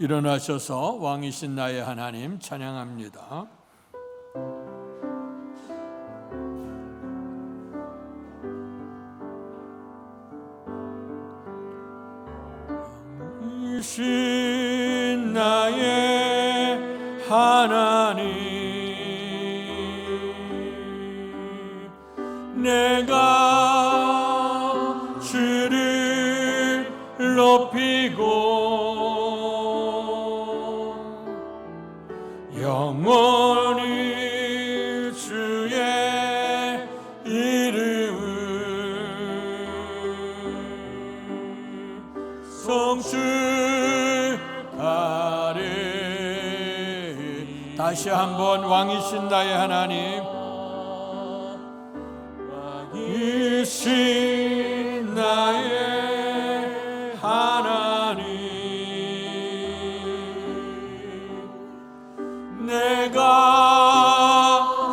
일어나셔서 왕이신 나의 하나님 찬양합니다. 왕이신 나의 하나님, 내가 주를 높이고 영원히 주의 이름을 성취하리. 다시 한번 왕이신 나의 하나님, 왕이신 나의 하나님, 내가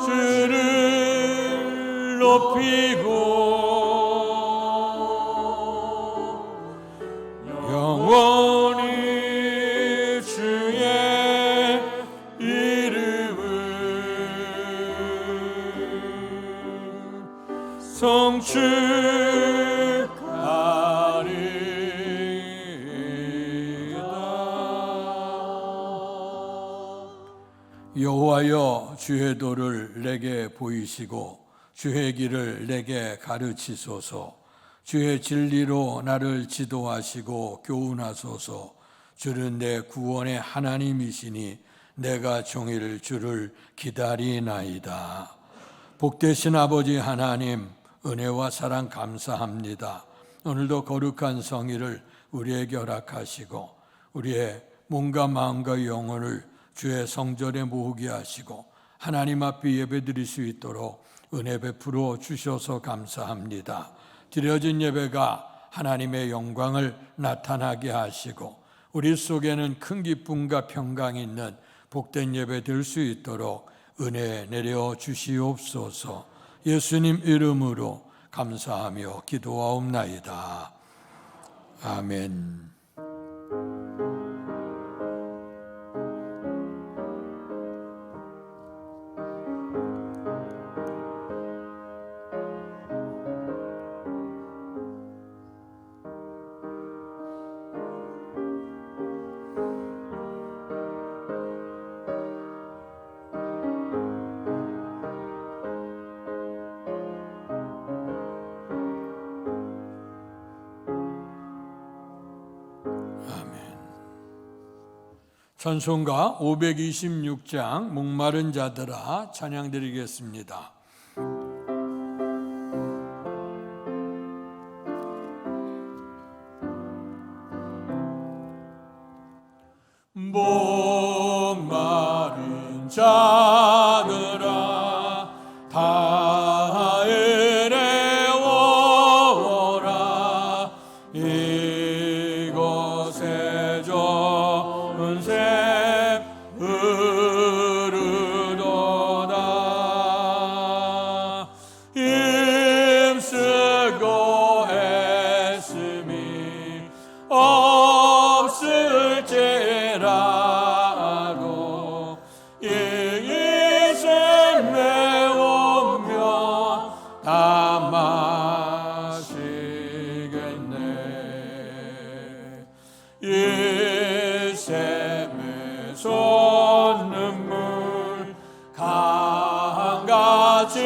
주를 높이고 영원히 주의 이름을 성취하리이다. 여호와여, 주의 도를 내게 보이시고 주의 길을 내게 가르치소서. 주의 진리로 나를 지도하시고 교훈하소서. 주는 내 구원의 하나님이시니 내가 종일 주를 기다리나이다. 복되신 아버지 하나님, 은혜와 사랑 감사합니다. 오늘도 거룩한 성의를 우리에게 허락하시고 우리의 몸과 마음과 영혼을 주의 성전에 모으게 하시고 하나님 앞에 예배드릴 수 있도록 은혜 베풀어 주셔서 감사합니다. 드려진 예배가 하나님의 영광을 나타나게 하시고 우리 속에는 큰 기쁨과 평강이 있는 복된 예배 될 수 있도록 은혜 내려 주시옵소서. 예수님 이름으로 감사하며 기도하옵나이다. 아멘. 찬송가 526장 목마른 자들아 찬양드리겠습니다. 목마른 자들아 다 이래 오라. 이곳에 좋은 샘 흐르도다. 힘쓰고 애씀이 없을지라도 이곳에 메우면 다 마시겠네. 이 샘의 솟는물 강같이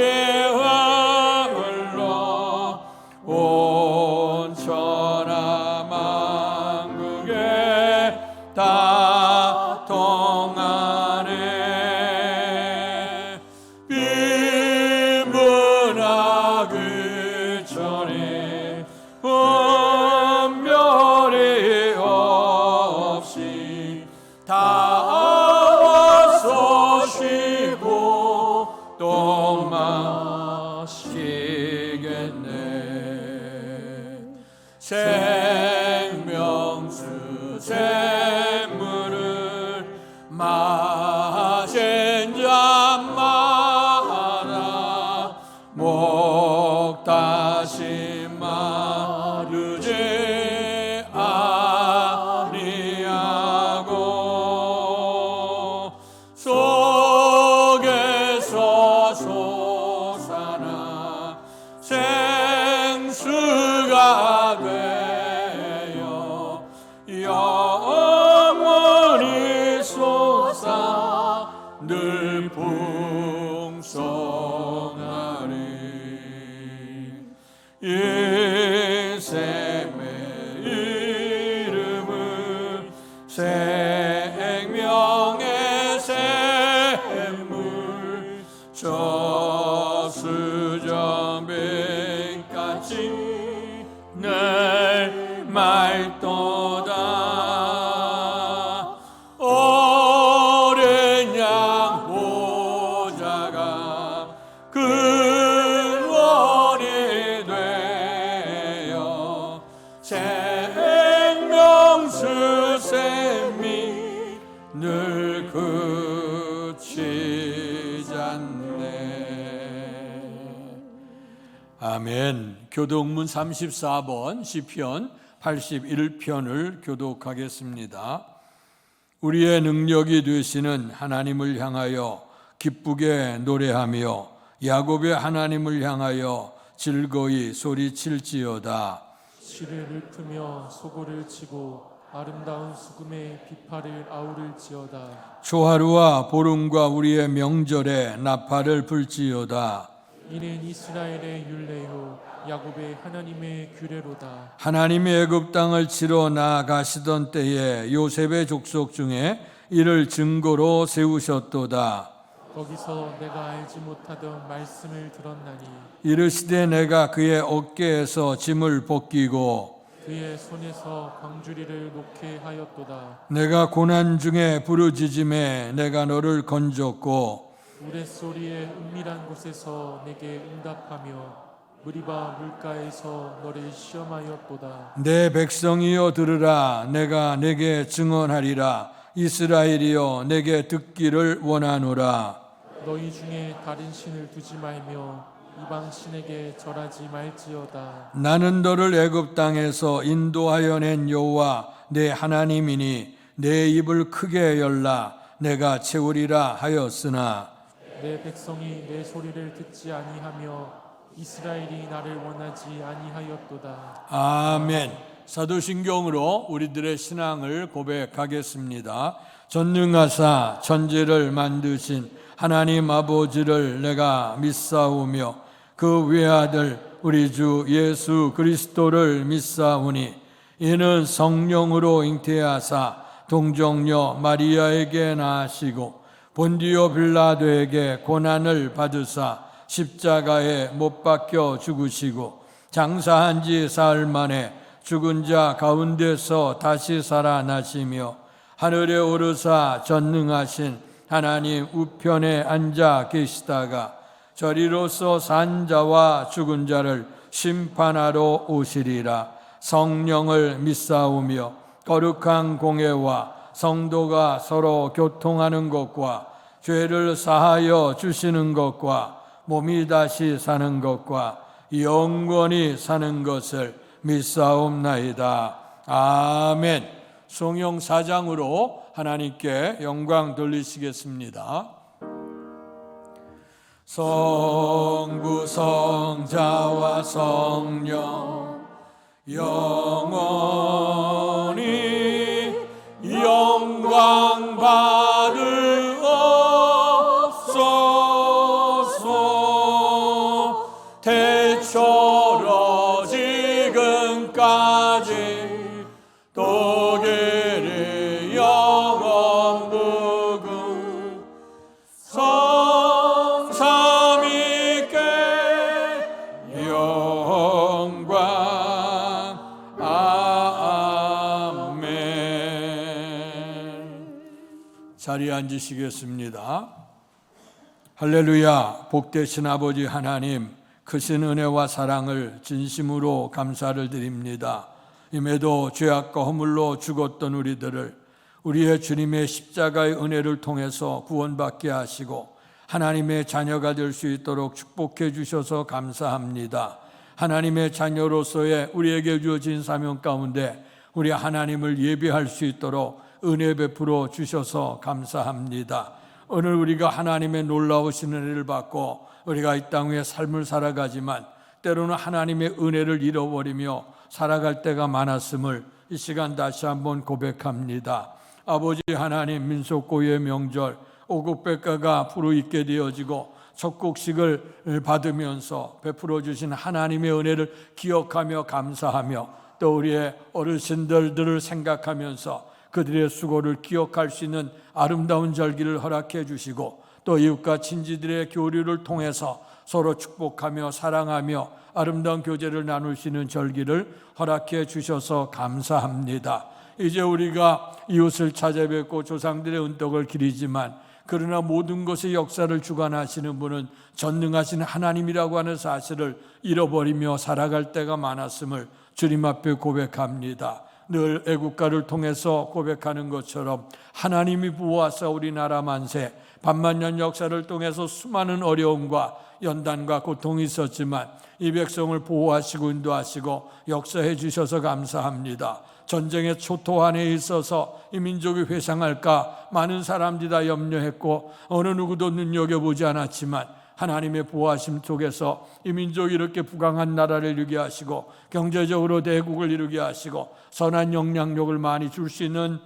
흘러 온 천하 만국에 다 통하네. 빈문화 그천이 분별이 없이 다 와서 쉬고 또 마시겠네. 생명수 샘물을 마신 자마다 목 다시 마르지 아니하고 셈의 이름은 생명의 샘물 저수정뱅까지 늘 맑도다. 오랜 양 보좌가 근원이 되어 생명수 샘이 늘 그치지 않네. 아멘. 교독문 34번 시편 81편을 교독하겠습니다. 우리의 능력이 되시는 하나님을 향하여 기쁘게 노래하며 야곱의 하나님을 향하여 즐거이 소리칠지어다. 시를 읊으며 소고를 치고 아름다운 수금의 비파를 아우를지어다. 초하루와 보름과 우리의 명절에 나팔을 불지어다. 이는 이스라엘의 율례요 야곱의 하나님의 규례로다. 하나님이 애굽 땅을 치러 나아가시던 때에 요셉의 족속 중에 이를 증거로 세우셨도다. 거기서 내가 알지 못하던 말씀을 들었나니 이르시되 내가 그의 어깨에서 짐을 벗기고 그의 손에서 광주리를 놓게 하였도다. 내가 고난 중에 부르짖음에 내가 너를 건졌고 우레소리의 은밀한 곳에서 내게 응답하며 무리바 물가에서 너를 시험하였도다. 내 백성이여 들으라. 내가 내게 증언하리라. 이스라엘이여 내게 듣기를 원하노라. 너희 중에 다른 신을 두지 말며 이방 신에게 절하지 말지어다. 나는 너를 애굽 땅에서 인도하여 낸 여호와 내 하나님이니 내 입을 크게 열라. 내가 채우리라 하였으나 내 백성이 내 소리를 듣지 아니하며 이스라엘이 나를 원하지 아니하였도다. 아멘. 사도신경으로 우리들의 신앙을 고백하겠습니다. 전능하사 천지를 만드신 하나님 아버지를 내가 믿사오며 그 외아들 우리 주 예수 그리스도를 믿사오니 이는 성령으로 잉태하사 동정녀 마리아에게 나시고 본디오 빌라도에게 고난을 받으사 십자가에 못 박혀 죽으시고 장사한 지 사흘 만에 죽은 자 가운데서 다시 살아나시며 하늘에 오르사 전능하신 하나님 우편에 앉아 계시다가 저리로서 산 자와 죽은 자를 심판하러 오시리라. 성령을 믿사오며 거룩한 공회와 성도가 서로 교통하는 것과 죄를 사하여 주시는 것과 몸이 다시 사는 것과 영원히 사는 것을 믿사옵나이다. 아멘. 성령 4장으로 하나님께 영광 돌리시겠습니다. 성부 성자와 성령 영원히 영광 받으옵소서. 태초로 지금까지 독일이 영원 무궁 성삼위께 영광. 아멘. 자리에 앉으시겠습니다. 할렐루야. 복되신 아버지 하나님, 크신 은혜와 사랑을 진심으로 감사를 드립니다. 임에도 죄악과 허물로 죽었던 우리들을 우리의 주님의 십자가의 은혜를 통해서 구원받게 하시고 하나님의 자녀가 될 수 있도록 축복해 주셔서 감사합니다. 하나님의 자녀로서의 우리에게 주어진 사명 가운데 우리 하나님을 예배할 수 있도록 은혜 베풀어 주셔서 감사합니다. 오늘 우리가 하나님의 놀라우신 은혜를 받고 우리가 이 땅 위에 삶을 살아가지만 때로는 하나님의 은혜를 잃어버리며 살아갈 때가 많았음을 이 시간 다시 한번 고백합니다. 아버지 하나님, 민속고유의 명절 오곡백과가 불어있게 되어지고 속국식을 받으면서 베풀어 주신 하나님의 은혜를 기억하며 감사하며 또 우리의 어르신들을 생각하면서 그들의 수고를 기억할 수 있는 아름다운 절기를 허락해 주시고 또 이웃과 친지들의 교류를 통해서 서로 축복하며 사랑하며 아름다운 교제를 나눌 수 있는 절기를 허락해 주셔서 감사합니다. 이제 우리가 이웃을 찾아뵙고 조상들의 은덕을 기리지만 그러나 모든 것의 역사를 주관하시는 분은 전능하신 하나님이라고 하는 사실을 잃어버리며 살아갈 때가 많았음을 주님 앞에 고백합니다. 늘 애국가를 통해서 고백하는 것처럼 하나님이 부어하사 우리나라 만세, 반만년 역사를 통해서 수많은 어려움과 연단과 고통이 있었지만 이 백성을 보호하시고 인도하시고 역사해 주셔서 감사합니다. 전쟁의 초토화에 있어서 이 민족이 회상할까 많은 사람들이 다 염려했고 어느 누구도 눈여겨보지 않았지만 하나님의 보호하심 속에서 이 민족이 이렇게 부강한 나라를 이루게 하시고 경제적으로 대국을 이루게 하시고 선한 영향력을 많이 줄 수 있는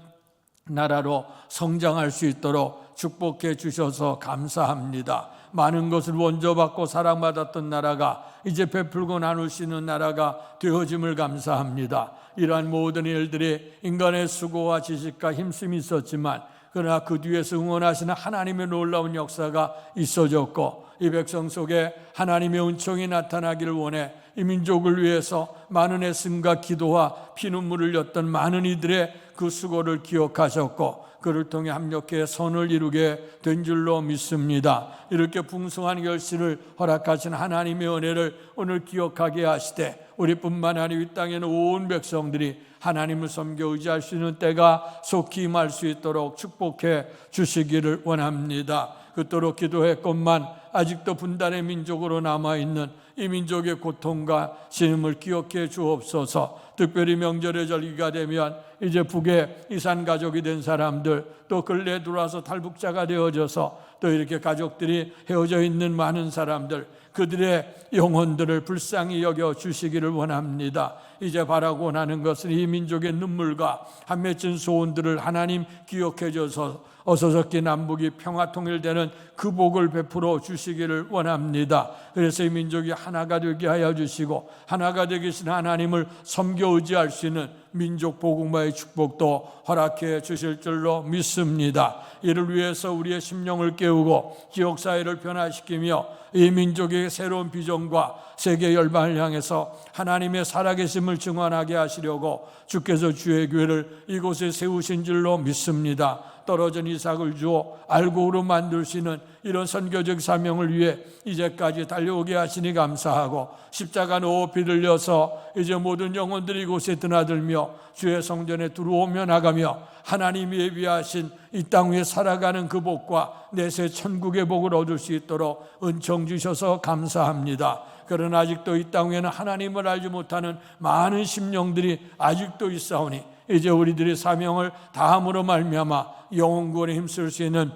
나라로 성장할 수 있도록 축복해 주셔서 감사합니다. 많은 것을 원조받고 사랑받았던 나라가 이제 베풀고 나눌 수 있는 나라가 되어짐을 감사합니다. 이러한 모든 일들이 인간의 수고와 지식과 힘씀이 있었지만 그러나 그 뒤에서 응원하시는 하나님의 놀라운 역사가 있어졌고 이 백성 속에 하나님의 은총이 나타나기를 원해 이 민족을 위해서 많은 애씀과 기도와 피눈물을 흘렸던 많은 이들의 그 수고를 기억하셨고 그를 통해 합력해 선을 이루게 된 줄로 믿습니다. 이렇게 풍성한 결실을 허락하신 하나님의 은혜를 오늘 기억하게 하시되 우리뿐만 아니라 이 땅에는 온 백성들이 하나님을 섬겨 의지할 수 있는 때가 속히 임할 수 있도록 축복해 주시기를 원합니다. 그토록 기도했건만 아직도 분단의 민족으로 남아있는 이 민족의 고통과 신음을 기억해 주옵소서. 특별히 명절의 절기가 되면 이제 북에 이산 가족이 된 사람들 또 근래에 들어와서 탈북자가 되어져서 또 이렇게 가족들이 헤어져 있는 많은 사람들 그들의 영혼들을 불쌍히 여겨 주시기를 원합니다. 이제 바라고 하는 것은 이 민족의 눈물과 한 맺힌 소원들을 하나님 기억해 줘서 어서적기 남북이 평화 통일되는 그 복을 베풀어 주시기를 원합니다. 그래서 이 민족이 하나가 되게 하여 주시고 하나가 되신 하나님을 섬겨 의지할 수 있는 민족 복음화의 축복도 허락해 주실 줄로 믿습니다. 이를 위해서 우리의 심령을 깨우고 지역사회를 변화시키며 이 민족의 새로운 비전과 세계 열방을 향해서 하나님의 살아계심을 증언하게 하시려고 주께서 주의 교회를 이곳에 세우신 줄로 믿습니다. 떨어진 이삭을 주어 알곡으로 만들 수 있는 이런 선교적 사명을 위해 이제까지 달려오게 하시니 감사하고 십자가 높이 들려서 이제 모든 영혼들이 이곳에 드나들며 주의 성전에 들어오며 나가며 하나님이 예비하신 이 땅 위에 살아가는 그 복과 내세 천국의 복을 얻을 수 있도록 은총 주셔서 감사합니다. 그러나 아직도 이 땅 위에는 하나님을 알지 못하는 많은 심령들이 아직도 있사오니 이제 우리들의 사명을 다함으로 말미암아 영혼구원에 힘쓸 수 있는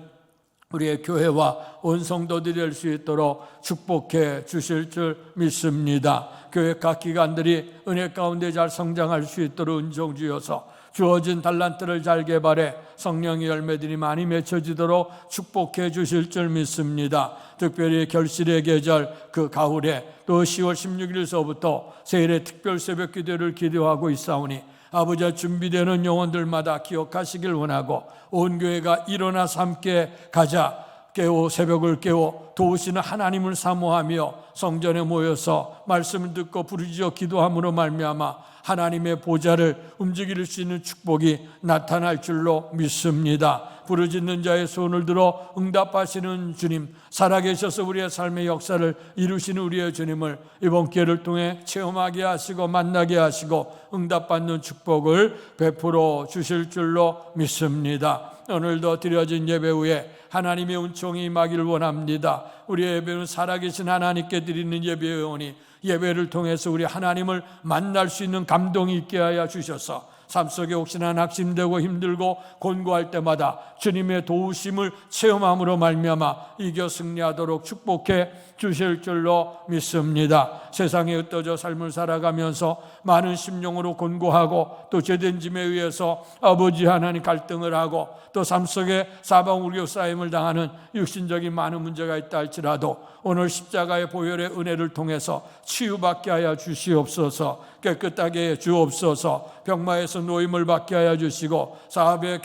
우리의 교회와 온 성도들이 될 수 있도록 축복해 주실 줄 믿습니다. 교회 각 기관들이 은혜 가운데 잘 성장할 수 있도록 은총 주셔서 주어진 달란트를 잘 개발해 성령의 열매들이 많이 맺혀지도록 축복해 주실 줄 믿습니다. 특별히 결실의 계절 그 가을에 또 10월 16일서부터 세일의 특별 새벽 기도를 기도하고 있사오니 아버지와 준비되는 영혼들마다 기억하시길 원하고 온 교회가 일어나서 함께 가자 깨워 새벽을 깨워 도우시는 하나님을 사모하며 성전에 모여서 말씀을 듣고 부르짖어 기도함으로 말미암아 하나님의 보좌를 움직일 수 있는 축복이 나타날 줄로 믿습니다. 부르짖는 자의 손을 들어 응답하시는 주님, 살아계셔서 우리의 삶의 역사를 이루시는 우리의 주님을 이번 기회를 통해 체험하게 하시고 만나게 하시고 응답받는 축복을 베풀어 주실 줄로 믿습니다. 오늘도 드려진 예배 후에 하나님의 은총이 임하기를 원합니다. 우리의 예배는 살아계신 하나님께 드리는 예배이오니 예배를 통해서 우리 하나님을 만날 수 있는 감동이 있게 하여 주셔서 삶 속에 혹시나 낙심되고 힘들고 곤고할 때마다 주님의 도우심을 체험함으로 말미암아 이겨 승리하도록 축복해 주실 줄로 믿습니다. 세상에 흩어져 삶을 살아가면서 많은 심령으로 곤고하고 또 죄된 짐에 의해서 아버지 하나님 갈등을 하고 또 삶 속에 사방우겨 쌓임을 당하는 육신적인 많은 문제가 있다 할지라도 오늘 십자가의 보혈의 은혜를 통해서 치유받게 하여 주시옵소서. 깨끗하게 해 주옵소서. 병마에서 노임을 받게 하여 주시고 사업의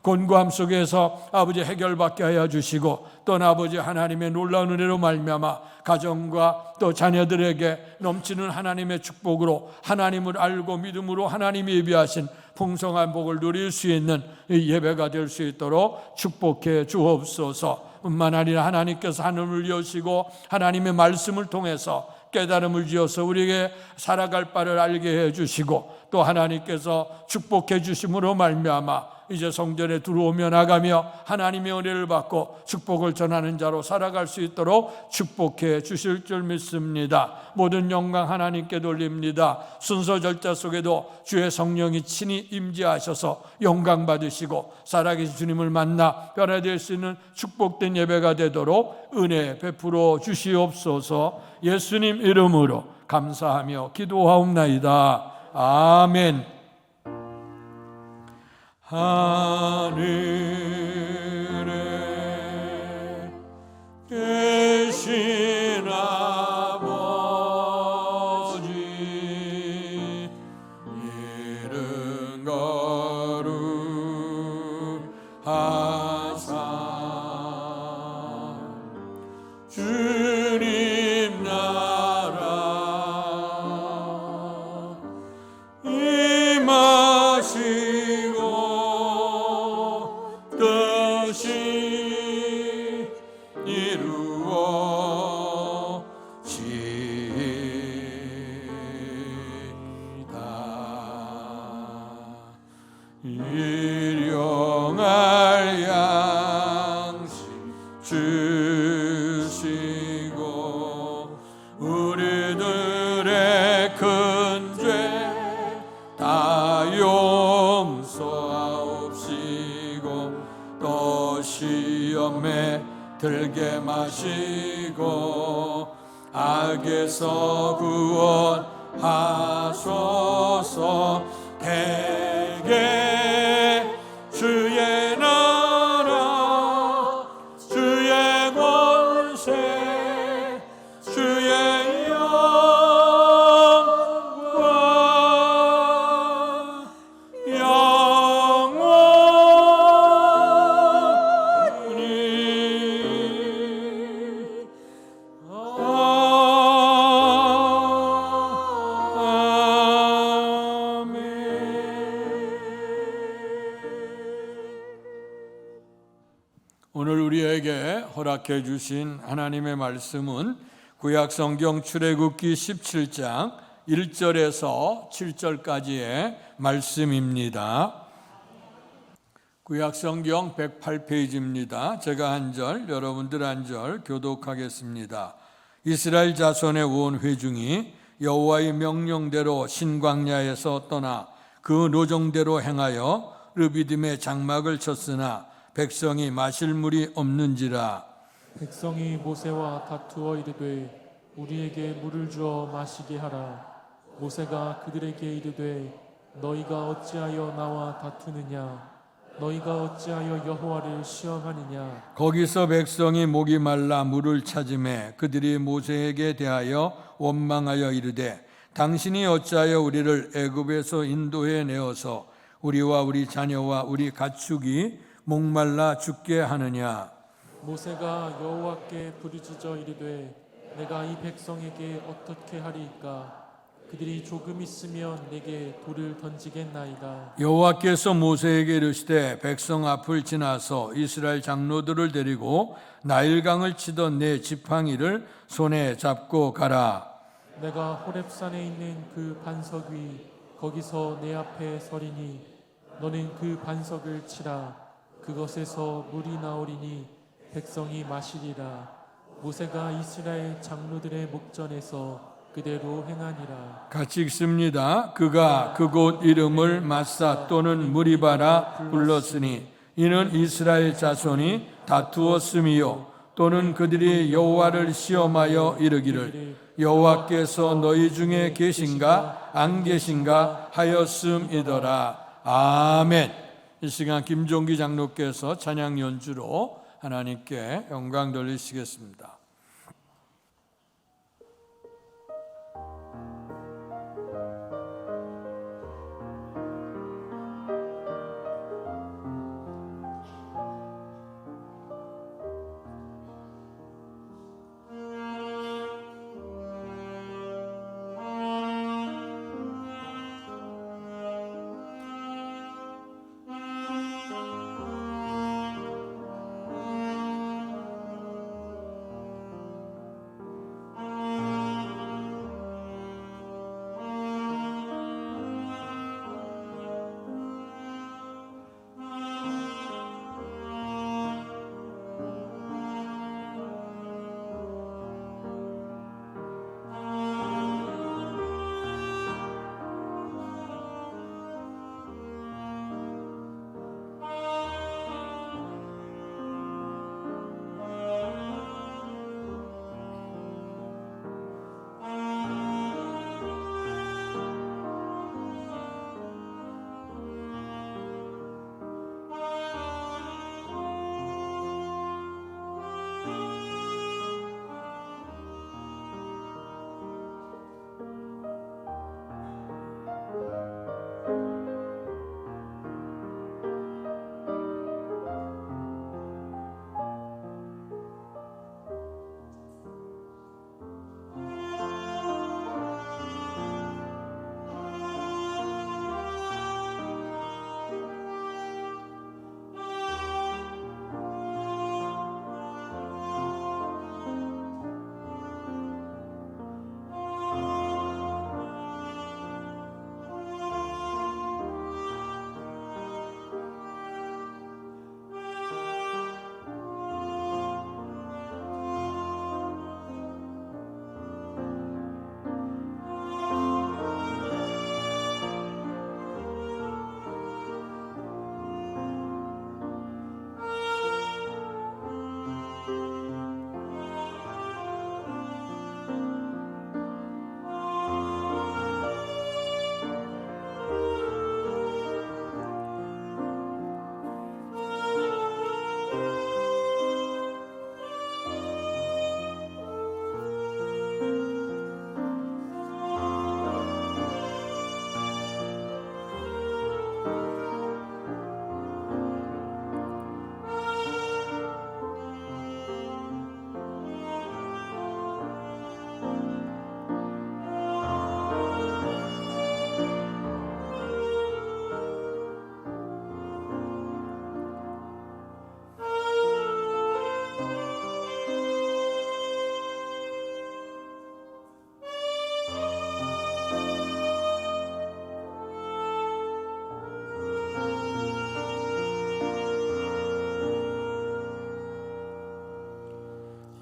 곤고함 속에서 아버지 해결받게 하여 주시고 또 아버지 하나님의 놀라운 은혜로 말미암아 가정과 또 자녀들에게 넘치는 하나님의 축복으로 하나님을 알고 믿음으로 하나님이 예비하신 풍성한 복을 누릴 수 있는 이 예배가 될 수 있도록 축복해 주옵소서. 뿐만 아니라 하나님께서 하늘을 여시고 하나님의 말씀을 통해서 깨달음을 주어서 우리에게 살아갈 바를 알게 해주시고 또 하나님께서 축복해 주심으로 말미암아 이제 성전에 들어오며 나가며 하나님의 은혜를 받고 축복을 전하는 자로 살아갈 수 있도록 축복해 주실 줄 믿습니다. 모든 영광 하나님께 돌립니다. 순서 절차 속에도 주의 성령이 친히 임재하셔서 영광 받으시고 살아계신 주님을 만나 변화될 수 있는 축복된 예배가 되도록 은혜 베풀어 주시옵소서. 예수님 이름으로 감사하며 기도하옵나이다. 아멘. 하늘에 계신 아버지 이름 거룩하사 주님 나라 임하시고 뜻이 이루어지다. 일용할 양식 주시고 우리들의 큰 죄 다 용서하옵시고 또 시험에 들게 마시고 악에서 구원하소서. 대개 주의 나라 주의 권세 주의 영광 영원히 오늘 우리에게 허락해 주신 하나님의 말씀은 구약성경 출애굽기 17장 1절에서 7절까지의 말씀입니다. 구약성경 108페이지입니다. 제가 한 절, 여러분들 한 절 교독하겠습니다. 이스라엘 자손의 온 회중이 여호와의 명령대로 신광야에서 떠나 그 노정대로 행하여 르비딤의 장막을 쳤으나 백성이 마실 물이 없는지라. 백성이 모세와 다투어 이르되 우리에게 물을 주어 마시게 하라. 모세가 그들에게 이르되 너희가 어찌하여 나와 다투느냐? 너희가 어찌하여 여호와를 시험하느냐? 거기서 백성이 목이 말라 물을 찾음에 그들이 모세에게 대하여 원망하여 이르되 당신이 어찌하여 우리를 애굽에서 인도해 내어서 우리와 우리 자녀와 우리 가축이 목말라 죽게 하느냐? 모세가 여호와께 부르짖어 이르되 내가 이 백성에게 어떻게 하리이까? 그들이 조금 있으면 내게 돌을 던지겠나이다. 여호와께서 모세에게 이르시되 백성 앞을 지나서 이스라엘 장로들을 데리고 나일강을 치던 내 지팡이를 손에 잡고 가라. 내가 호렙산에 있는 그 반석 위 거기서 내 앞에 서리니 너는 그 반석을 치라. 그것에서 물이 나오리니 백성이 마시리라. 모세가 이스라엘 장로들의 목전에서 그대로 행하니라. 같이 읽습니다. 그가 그곳 이름을 마사 또는 무리바라 불렀으니 이는 이스라엘 자손이 다투었음이요 또는 그들이 여호와를 시험하여 이르기를 여호와께서 너희 중에 계신가 안 계신가 하였음이더라. 아멘. 이 시간 김종기 장로께서 찬양 연주로 하나님께 영광 돌리시겠습니다.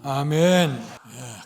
아멘.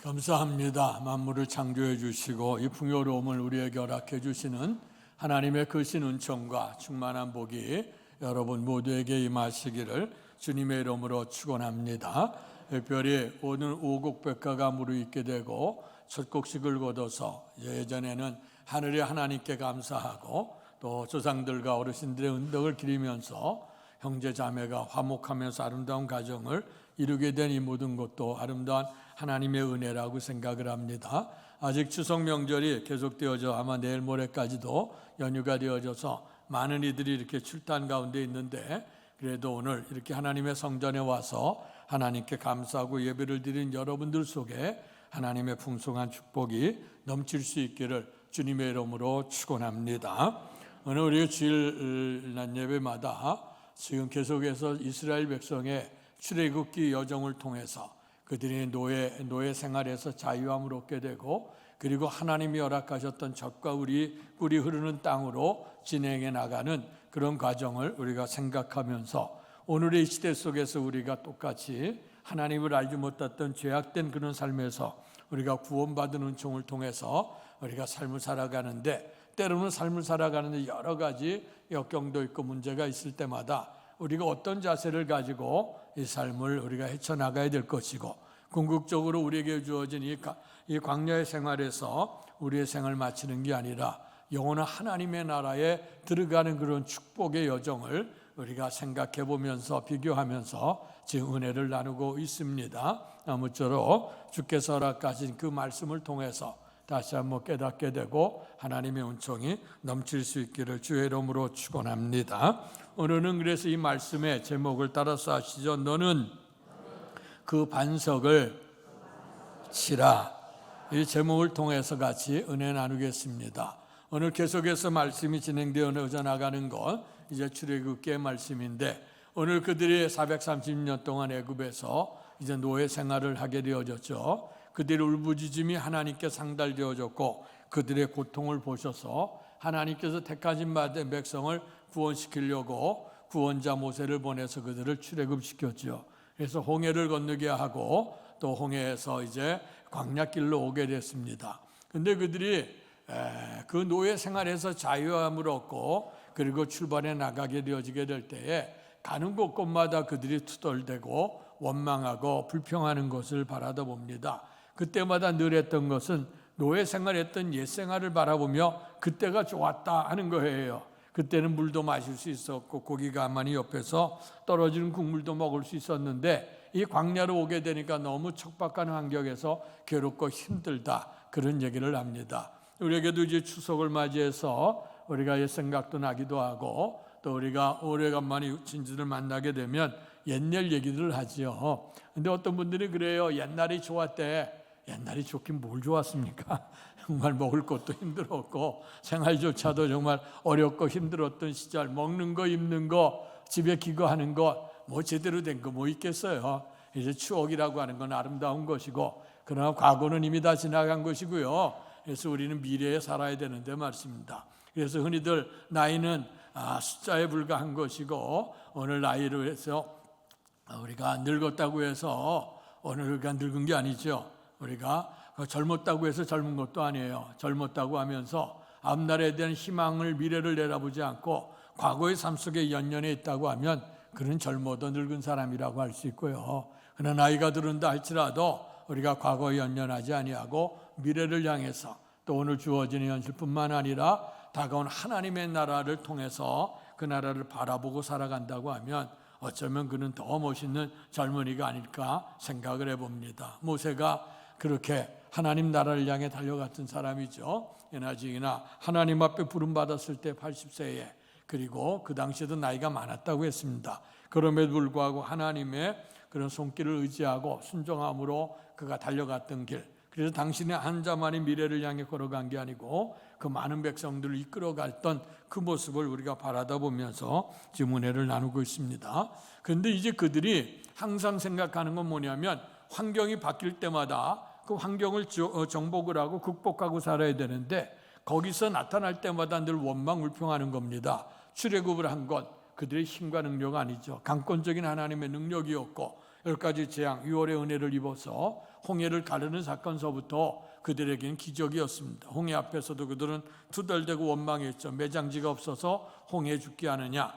감사합니다. 만물을 창조해 주시고 이 풍요로움을 우리에게 허락해 주시는 하나님의 크신 은총과 충만한 복이 여러분 모두에게 임하시기를 주님의 이름으로 축원합니다. 특별히 오늘 오곡백과가 무르익게 되고 첫 곡식을 거둬서 예전에는 하늘의 하나님께 감사하고 또 조상들과 어르신들의 은덕을 기리면서 형제 자매가 화목하면서 아름다운 가정을 이루게 된 이 모든 것도 아름다운 하나님의 은혜라고 생각을 합니다. 아직 추석 명절이 계속되어져 아마 내일 모레까지도 연휴가 되어져서 많은 이들이 이렇게 출단 가운데 있는데 그래도 오늘 이렇게 하나님의 성전에 와서 하나님께 감사하고 예배를 드린 여러분들 속에 하나님의 풍성한 축복이 넘칠 수 있기를 주님의 이름으로 축원합니다. 오늘 우리 주일 낮 예배마다 지금 계속해서 이스라엘 백성의 출애굽기 여정을 통해서 그들이 노예 생활에서 자유함을 얻게 되고 그리고 하나님이 허락하셨던 젖과 꿀이 흐르는 땅으로 진행해 나가는 그런 과정을 우리가 생각하면서 오늘의 시대 속에서 우리가 똑같이 하나님을 알지 못했던 죄악된 그런 삶에서 우리가 구원받은 은총을 통해서 우리가 삶을 살아가는데 때로는 삶을 살아가는데 여러 가지 역경도 있고 문제가 있을 때마다 우리가 어떤 자세를 가지고 이 삶을 우리가 헤쳐나가야 될 것이고, 궁극적으로 우리에게 주어진 이 광야의 생활에서 우리의 생을 마치는 게 아니라 영원한 하나님의 나라에 들어가는 그런 축복의 여정을 우리가 생각해 보면서 비교하면서 지금 은혜를 나누고 있습니다. 아무쪼록 주께서 허락하신 그 말씀을 통해서 다시 한번 깨닫게 되고 하나님의 은총이 넘칠 수 있기를 주의 이름으로 축원합니다. 오늘은 그래서 이 말씀의 제목을 따라서 하시죠. 너는 그 반석을 치라. 이 제목을 통해서 같이 은혜 나누겠습니다. 오늘 계속해서 말씀이 진행되어 나가는 건 이제 출애굽기의 말씀인데, 오늘 그들이 430년 동안 애굽에서 이제 노예 생활을 하게 되어졌죠. 그들의 울부짖음이 하나님께 상달되어졌고, 그들의 고통을 보셔서 하나님께서 택하신 받은 백성을 구원시키려고 구원자 모세를 보내서 그들을 출애굽시켰죠. 그래서 홍해를 건너게 하고 또 홍해에서 이제 광야길로 오게 됐습니다. 근데 그들이 그 노예 생활에서 자유함을 얻고 그리고 출발해 나가게 되어지게 될 때에 가는 곳곳마다 그들이 투덜대고 원망하고 불평하는 것을 바라다 봅니다. 그때마다 늘 했던 것은 노예 생활했던 옛 생활을 바라보며 그때가 좋았다 하는 거예요. 그때는 물도 마실 수 있었고 고기가 가만히 옆에서 떨어지는 국물도 먹을 수 있었는데, 이 광야로 오게 되니까 너무 척박한 환경에서 괴롭고 힘들다, 그런 얘기를 합니다. 우리에게도 이제 추석을 맞이해서 우리가 옛 생각도 나기도 하고, 또 우리가 오래간만에 친지들 만나게 되면 옛날 얘기들을 하지요. 근데 어떤 분들이 그래요. 옛날이 좋았대. 옛날이 좋긴 뭘 좋았습니까? 정말 먹을 것도 힘들었고 생활조차도 정말 어렵고 힘들었던 시절, 먹는 거 입는 거 집에 기거하는 거 뭐 제대로 된 거 뭐 있겠어요. 이제 추억이라고 하는 건 아름다운 것이고, 그러나 과거는 이미 다 지나간 것이고요. 그래서 우리는 미래에 살아야 되는데 말씀입니다. 그래서 흔히들 나이는 숫자에 불과한 것이고, 오늘 나이로 해서 우리가 늙었다고 해서 오늘 우리가 늙은 게 아니죠. 우리가 젊었다고 해서 젊은 것도 아니에요. 젊었다고 하면서 앞날에 대한 희망을, 미래를 내다보지 않고 과거의 삶 속에 연연해 있다고 하면 그는 젊어도 늙은 사람이라고 할 수 있고요. 그러나 나이가 들은다 할지라도 우리가 과거에 연연하지 아니하고 미래를 향해서 또 오늘 주어지는 현실뿐만 아니라 다가온 하나님의 나라를 통해서 그 나라를 바라보고 살아간다고 하면 어쩌면 그는 더 멋있는 젊은이가 아닐까 생각을 해봅니다. 모세가 그렇게 하나님 나라를 향해 달려갔던 사람이죠. 예나지나 하나님 앞에 부름받았을 때 80세에, 그리고 그 당시에도 나이가 많았다고 했습니다. 그럼에도 불구하고 하나님의 그런 손길을 의지하고 순종함으로 그가 달려갔던 길, 그래서 당신의 한 자만의 미래를 향해 걸어간 게 아니고 그 많은 백성들을 이끌어갔던 그 모습을 우리가 바라다 보면서 지금 은혜를 나누고 있습니다. 그런데 이제 그들이 항상 생각하는 건 뭐냐면, 환경이 바뀔 때마다 그 환경을 정복을 하고 극복하고 살아야 되는데, 거기서 나타날 때마다 늘 원망 불평하는 겁니다. 출애굽을 한 건 그들의 힘과 능력 아니죠. 강권적인 하나님의 능력이었고 10가지 재앙, 6월의 은혜를 입어서 홍해를 가르는 사건서부터 그들에게는 기적이었습니다. 홍해 앞에서도 그들은 투덜대고 원망했죠. 매장지가 없어서 홍해 죽게 하느냐.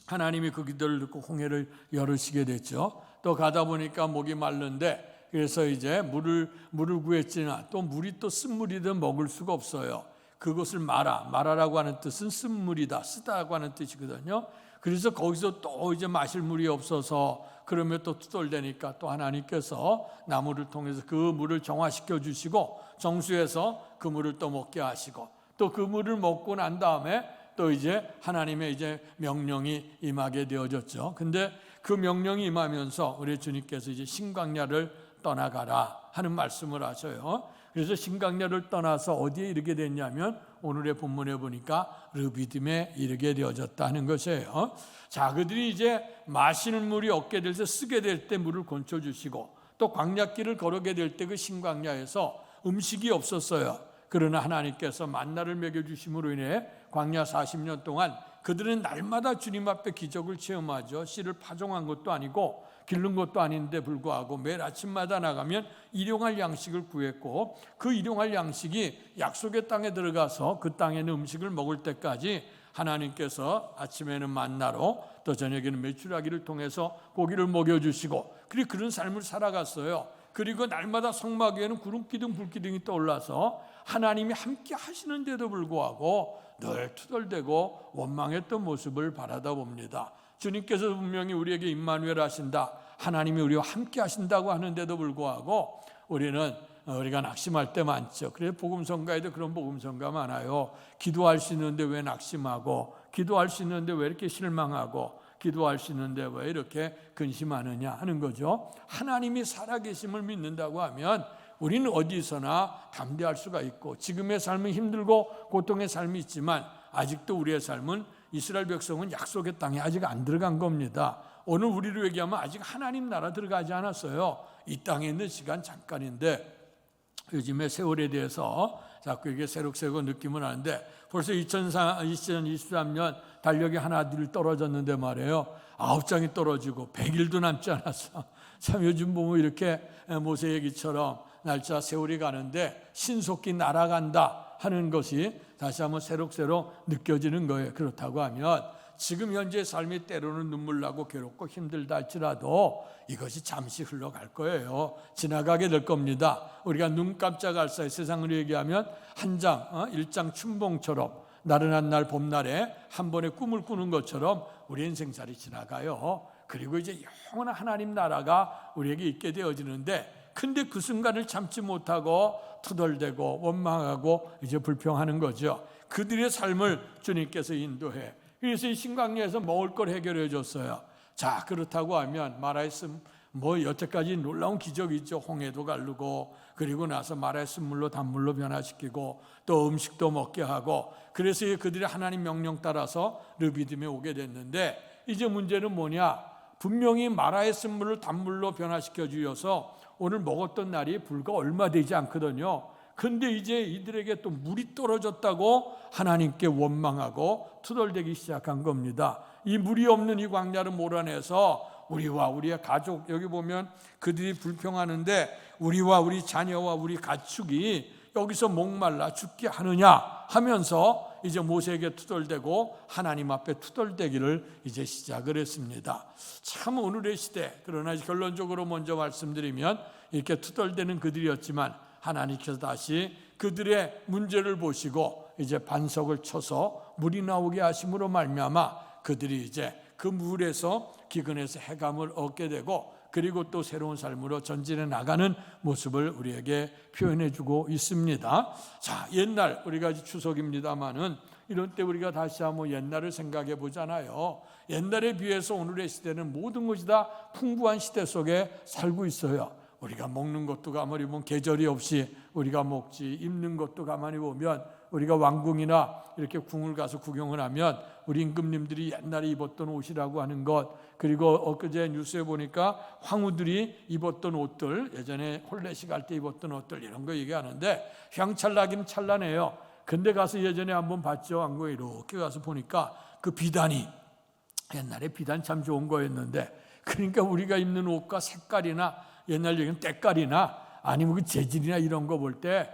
하나님이 그 기도를 듣고 홍해를 열으시게 됐죠. 또 가다 보니까 목이 마른데, 그래서 이제 물을 구했지만 또 물이 또 쓴물이든 먹을 수가 없어요. 그것을 마라라고 하는 뜻은 쓴물이다, 쓰다고 하는 뜻이거든요. 그래서 거기서 또 이제 마실 물이 없어서 그러면 또 투덜대니까 또 하나님께서 나무를 통해서 그 물을 정화시켜 주시고 정수해서 그 물을 또 먹게 하시고, 또 그 물을 먹고 난 다음에 또 이제 하나님의 이제 명령이 임하게 되어졌죠. 근데 그 명령이 임하면서 우리 주님께서 이제 신광야를 떠나가라 하는 말씀을 하셔요. 그래서 신광야를 떠나서 어디에 이르게 됐냐면 오늘의 본문에 보니까 르비딤에 이르게 되어졌다는 것이에요. 자, 그들이 이제 마시는 물이 없게 될 때, 쓰게 될 때 물을 건져 주시고, 또 광야길을 걸어게 될 때 그 신광야에서 음식이 없었어요. 그러나 하나님께서 만나를 먹여 주심으로 인해 광야 40년 동안 그들은 날마다 주님 앞에 기적을 체험하죠. 씨를 파종한 것도 아니고 기른 것도 아닌데 불구하고 매일 아침마다 나가면 일용할 양식을 구했고, 그 일용할 양식이 약속의 땅에 들어가서 그 땅에 있는 음식을 먹을 때까지 하나님께서 아침에는 만나로, 또 저녁에는 메추라기를 통해서 고기를 먹여주시고, 그리고 그런 삶을 살아갔어요. 그리고 날마다 성막 위에는 구름기둥 불기둥이 떠올라서 하나님이 함께 하시는데도 불구하고 늘 투덜대고 원망했던 모습을 바라다 봅니다. 주님께서 분명히 우리에게 임마누엘 하신다, 하나님이 우리와 함께 하신다고 하는데도 불구하고 우리가 낙심할 때 많죠. 그래서 복음성가에도 그런 복음성가 많아요. 기도할 수 있는데 왜 낙심하고, 기도할 수 있는데 왜 이렇게 실망하고, 기도할 수 있는데 왜 이렇게 근심하느냐 하는 거죠. 하나님이 살아계심을 믿는다고 하면 우리는 어디서나 담대할 수가 있고, 지금의 삶은 힘들고 고통의 삶이 있지만 아직도 우리의 삶은, 이스라엘 백성은 약속의 땅에 아직 안 들어간 겁니다. 오늘 우리로 얘기하면 아직 하나님 나라 들어가지 않았어요. 이 땅에 있는 시간 잠깐인데, 요즘에 세월에 대해서 자꾸 이게 새록새록 느낌을 하는데, 벌써 2023년 달력이 하나 둘 떨어졌는데 말이에요. 9장이 떨어지고 100일도 남지 않았어. 참 요즘 보면 이렇게 모세 얘기처럼 날짜 세월이 가는데 신속히 날아간다 하는 것이 다시 한번 새록새록 느껴지는 거예요. 그렇다고 하면 지금 현재 삶이 때로는 눈물 나고 괴롭고 힘들다 할지라도 이것이 잠시 흘러갈 거예요. 지나가게 될 겁니다. 우리가 눈 깜짝할 사이, 세상으로 얘기하면 일장 춘봉처럼 나른한 날 봄날에 한 번의 꿈을 꾸는 것처럼 우리 인생살이 지나가요. 그리고 이제 영원한 하나님 나라가 우리에게 있게 되어지는데, 근데 그 순간을 참지 못하고 투덜대고 원망하고 이제 불평하는 거죠. 그들의 삶을 주님께서 인도해. 그래서 이 신강리에서 먹을 걸 해결해 줬어요. 자, 그렇다고 하면 말하였음 여태까지 놀라운 기적이 있죠. 홍해도 가르고, 그리고 나서 말하였음 물로 단물로 변화시키고, 또 음식도 먹게 하고, 그래서 그들이 하나님 명령 따라서 르비딤에 오게 됐는데, 이제 문제는 뭐냐? 분명히 말하였음 물을 단물로 변화시켜 주셔서 오늘 먹었던 날이 불과 얼마 되지 않거든요. 근데 이제 이들에게 또 물이 떨어졌다고 하나님께 원망하고 투덜대기 시작한 겁니다. 이 물이 없는 이 광야를 몰아내서 우리와 우리의 가족, 여기 보면 그들이 불평하는데 우리와 우리 자녀와 우리 가축이 여기서 목말라 죽게 하느냐 하면서 이제 모세에게 투덜대고 하나님 앞에 투덜대기를 이제 시작을 했습니다. 참 오늘의 시대, 그러나 결론적으로 먼저 말씀드리면 이렇게 투덜대는 그들이었지만 하나님께서 다시 그들의 문제를 보시고 이제 반석을 쳐서 물이 나오게 하심으로 말미암아 그들이 이제 그 물에서 기근에서 해감을 얻게 되고, 그리고 또 새로운 삶으로 전진해 나가는 모습을 우리에게 표현해 주고 있습니다. 자, 옛날, 우리가 추석입니다마는 이런 때 우리가 다시 한번 옛날을 생각해 보잖아요. 옛날에 비해서 오늘의 시대는 모든 것이 다 풍부한 시대 속에 살고 있어요. 우리가 먹는 것도 가만히 보면 계절이 없이 우리가 먹지, 입는 것도 가만히 보면 우리가 왕궁이나 이렇게 궁을 가서 구경을 하면 우리 임금님들이 옛날에 입었던 옷이라고 하는 것, 그리고 엊그제 뉴스에 보니까 황후들이 입었던 옷들, 예전에 홀레식 갈 때 입었던 옷들, 이런 거 얘기하는데 휘황찬란하긴 찬란해요. 근데 가서 예전에 한번 봤죠. 왕궁에 이렇게 가서 보니까 그 비단이, 옛날에 비단 참 좋은 거였는데, 그러니까 우리가 입는 옷과 색깔이나 옛날 얘기는 때깔이나 아니면 그 재질이나 이런 거 볼 때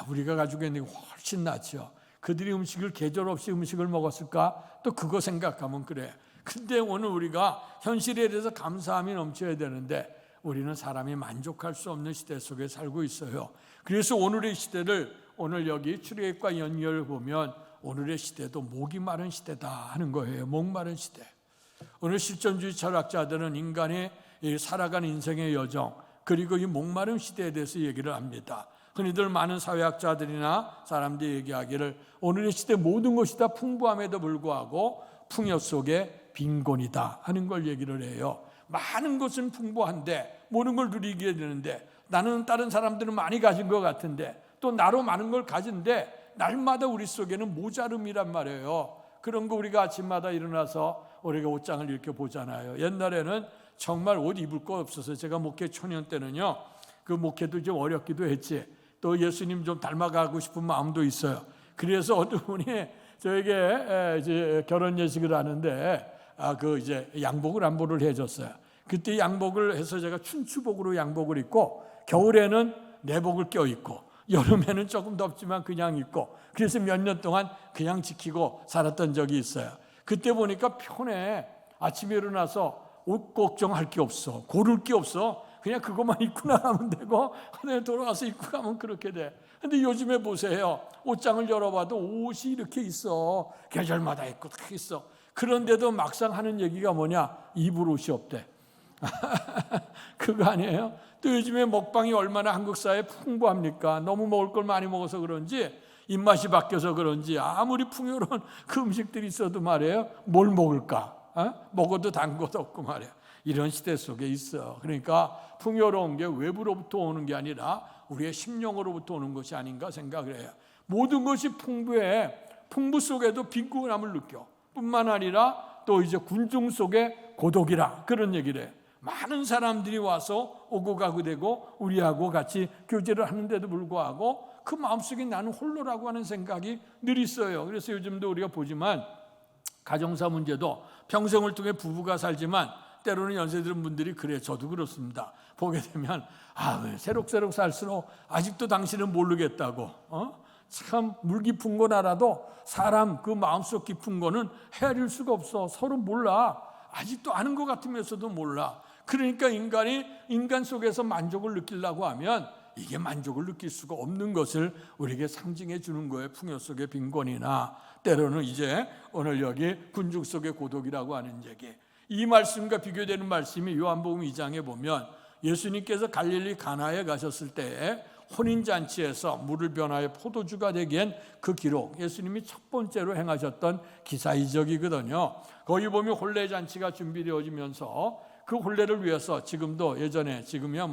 우리가 가지고 있는 게 훨씬 낫죠. 그들이 음식을 계절 없이 음식을 먹었을까? 또 그거 생각하면 그래. 근데 오늘 우리가 현실에 대해서 감사함이 넘쳐야 되는데 우리는 사람이 만족할 수 없는 시대 속에 살고 있어요. 그래서 오늘의 시대를, 오늘 여기 출애굽과 연결을 보면 오늘의 시대도 목이 마른 시대다 하는 거예요. 목 마른 시대. 오늘 실존주의 철학자들은 인간의 살아가는 인생의 여정, 그리고 이 목마른 시대에 대해서 얘기를 합니다. 흔히들 많은 사회학자들이나 사람들이 얘기하기를 오늘의 시대 모든 것이 다 풍부함에도 불구하고 풍요 속에 빈곤이다 하는 걸 얘기를 해요. 많은 것은 풍부한데 모든 걸 누리게 되는데, 나는 다른 사람들은 많이 가진 것 같은데 또 나로 많은 걸 가진데 날마다 우리 속에는 모자름이란 말이에요. 그런 거 우리가 아침마다 일어나서 우리가 옷장을 이렇게 보잖아요. 옛날에는 정말 옷 입을 거 없어서, 제가 목회 초년 때는요, 그 목회도 좀 어렵기도 했지, 또 예수님 좀 닮아가고 싶은 마음도 있어요. 그래서 어떤 분이 저에게 이제 결혼 예식을 하는데 이제 양복을 안보를 해줬어요. 그때 양복을 해서 제가 춘추복으로 양복을 입고 겨울에는 내복을 껴입고 여름에는 조금 덥지만 그냥 입고 그래서 몇 년 동안 그냥 지키고 살았던 적이 있어요. 그때 보니까 편해. 아침에 일어나서 옷 걱정할 게 없어. 고를 게 없어. 그냥 그것만 입고 나가면 되고 하늘에 돌아와서 입고 가면 그렇게 돼. 근데 요즘에 보세요. 옷장을 열어봐도 옷이 이렇게 있어. 계절마다 입고 다 있어. 그런데도 막상 하는 얘기가 뭐냐? 입을 옷이 없대. 그거 아니에요? 또 요즘에 먹방이 얼마나 한국 사회에 풍부합니까? 너무 먹을 걸 많이 먹어서 그런지 입맛이 바뀌어서 그런지 아무리 풍요로운 그 음식들이 있어도 말이에요. 뭘 먹을까? 먹어도 단 것도 없고 말이에요. 이런 시대 속에 있어. 그러니까 풍요로운 게 외부로부터 오는 게 아니라 우리의 심령으로부터 오는 것이 아닌가 생각을 해요. 모든 것이 풍부해. 풍부 속에도 빈곤함을 느껴. 뿐만 아니라 또 이제 군중 속에 고독이라 그런 얘기를 해요. 많은 사람들이 와서 오고 가고 되고 우리하고 같이 교제를 하는데도 불구하고 그 마음속에 나는 홀로라고 하는 생각이 늘 있어요. 그래서 요즘도 우리가 보지만 가정사 문제도 평생을 통해 부부가 살지만 때로는 연세 들은 분들이 그래 저도 그렇습니다. 보게 되면 왜 새록새록 살수록 아직도 당신은 모르겠다고 참 물 깊은 건 알아도 사람 그 마음속 깊은 거는 헤아릴 수가 없어. 서로 몰라. 아직도 아는 것 같으면서도 몰라. 그러니까 인간 속에서 만족을 느끼려고 하면 이게 만족을 느낄 수가 없는 것을 우리에게 상징해 주는 거예요. 풍요 속의 빈곤이나 때로는 이제 오늘 여기 군중 속의 고독이라고 하는 얘기. 이 말씀과 비교되는 말씀이 요한복음 2장에 보면 예수님께서 갈릴리 가나에 가셨을 때에 혼인잔치에서 물을 변하여 포도주가 되기엔 그 기록, 예수님이 첫 번째로 행하셨던 기사이적이거든요. 거기 보면 혼례잔치가 준비되어지면서 그 혼례를 위해서 지금도 지금이야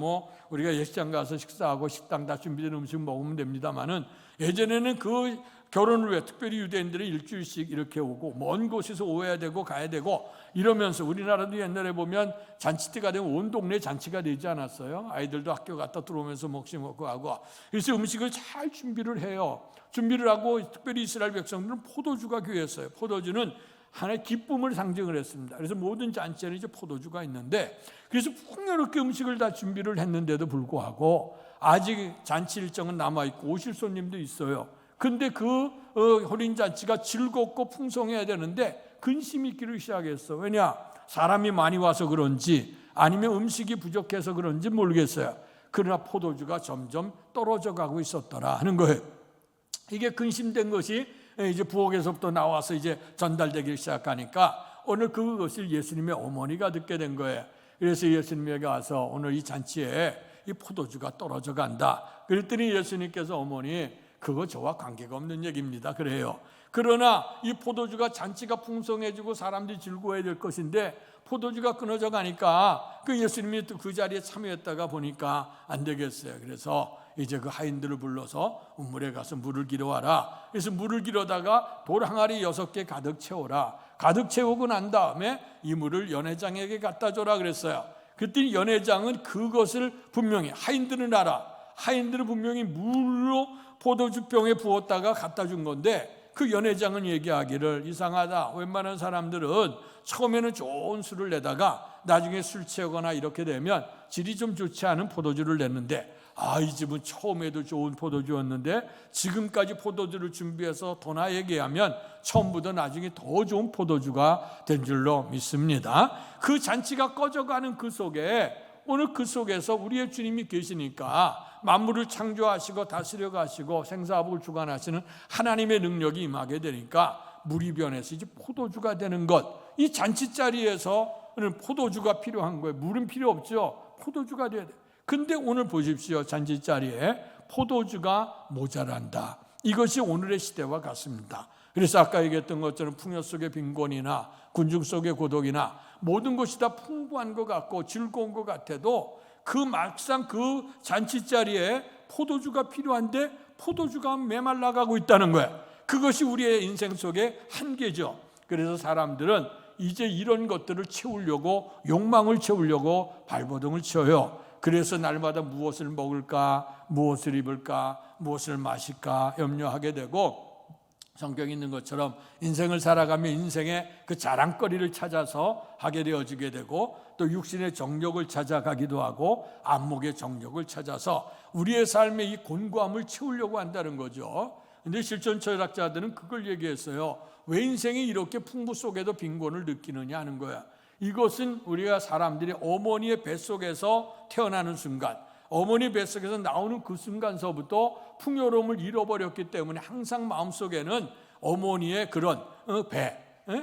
우리가 예식장 가서 식사하고 식당 다 준비된 음식 먹으면 됩니다만은 예전에는 그 결혼을 위해 특별히 유대인들이 일주일씩 이렇게 오고 먼 곳에서 오야 되고 가야 되고 이러면서 우리나라도 옛날에 보면 잔치 때가 되면 온 동네 잔치가 되지 않았어요? 아이들도 학교 갔다 들어오면서 먹고 하고 그래서 음식을 잘 준비를 해요. 준비를 하고 특별히 이스라엘 백성들은 포도주가 귀했어요. 포도주는 하나의 기쁨을 상징을 했습니다. 그래서 모든 잔치에는 이제 포도주가 있는데 그래서 풍요롭게 음식을 다 준비를 했는데도 불구하고 아직 잔치 일정은 남아있고 오실 손님도 있어요. 근데 그 혼인잔치가 즐겁고 풍성해야 되는데 근심이 있기를 시작했어. 왜냐? 사람이 많이 와서 그런지 아니면 음식이 부족해서 그런지 모르겠어요. 그러나 포도주가 점점 떨어져 가고 있었더라 하는 거예요. 이게 근심된 것이 이제 부엌에서부터 나와서 이제 전달되기 시작하니까 오늘 그것을 예수님의 어머니가 듣게 된 거예요. 그래서 예수님에게 와서 오늘 이 잔치에 이 포도주가 떨어져 간다. 그랬더니 예수님께서 어머니 그거 저와 관계가 없는 얘기입니다. 그래요. 그러나 이 포도주가 잔치가 풍성해지고 사람들이 즐거워야 될 것인데 포도주가 끊어져 가니까 그 예수님이 또 그 자리에 참여했다가 보니까 안 되겠어요. 그래서 이제 그 하인들을 불러서 우물에 가서 물을 길어와라. 그래서 물을 길어다가 돌 항아리 6개 가득 채워라. 가득 채우고 난 다음에 이 물을 연회장에게 갖다 줘라 그랬어요. 그랬더니 연회장은 그것을 분명히 하인들은 알아. 하인들은 분명히 물로 포도주병에 부었다가 갖다 준 건데 그 연회장은 얘기하기를 이상하다. 웬만한 사람들은 처음에는 좋은 술을 내다가 나중에 술 취하거나 이렇게 되면 질이 좀 좋지 않은 포도주를 냈는데 이 집은 처음에도 좋은 포도주였는데 지금까지 포도주를 준비해서 도나 얘기하면 처음부터 나중에 더 좋은 포도주가 된 줄로 믿습니다. 그 잔치가 꺼져가는 그 속에 오늘 그 속에서 우리의 주님이 계시니까 만물을 창조하시고 다스려 가시고 생사합을 주관하시는 하나님의 능력이 임하게 되니까 물이 변해서 이제 포도주가 되는 것. 이 잔치 자리에서는 포도주가 필요한 거예요. 물은 필요 없죠. 포도주가 돼야 돼. 근데 오늘 보십시오. 잔치 자리에 포도주가 모자란다. 이것이 오늘의 시대와 같습니다. 그래서 아까 얘기했던 것처럼 풍요 속의 빈곤이나 군중 속의 고독이나 모든 것이 다 풍부한 것 같고 즐거운 것 같아도 그 막상 그 잔치 자리에 포도주가 필요한데 포도주가 메말라가고 있다는 거예요. 그것이 우리의 인생 속의 한계죠. 그래서 사람들은 이제 이런 것들을 채우려고 욕망을 채우려고 발버둥을 쳐요. 그래서 날마다 무엇을 먹을까, 무엇을 입을까, 무엇을 마실까 염려하게 되고 성경에 있는 것처럼 인생을 살아가며 인생의 그 자랑거리를 찾아서 하게 되어지게 되고, 또 육신의 정욕을 찾아가기도 하고 안목의 정욕을 찾아서 우리의 삶의 이 곤고함을 채우려고 한다는 거죠. 근데 실존 철학자들은 그걸 얘기했어요. 왜 인생이 이렇게 풍부 속에도 빈곤을 느끼느냐 하는 거야. 이것은 우리가 사람들이 어머니의 뱃속에서 태어나는 순간, 어머니 뱃속에서 나오는 그 순간서부터 풍요로움을 잃어버렸기 때문에 항상 마음속에는 어머니의 그런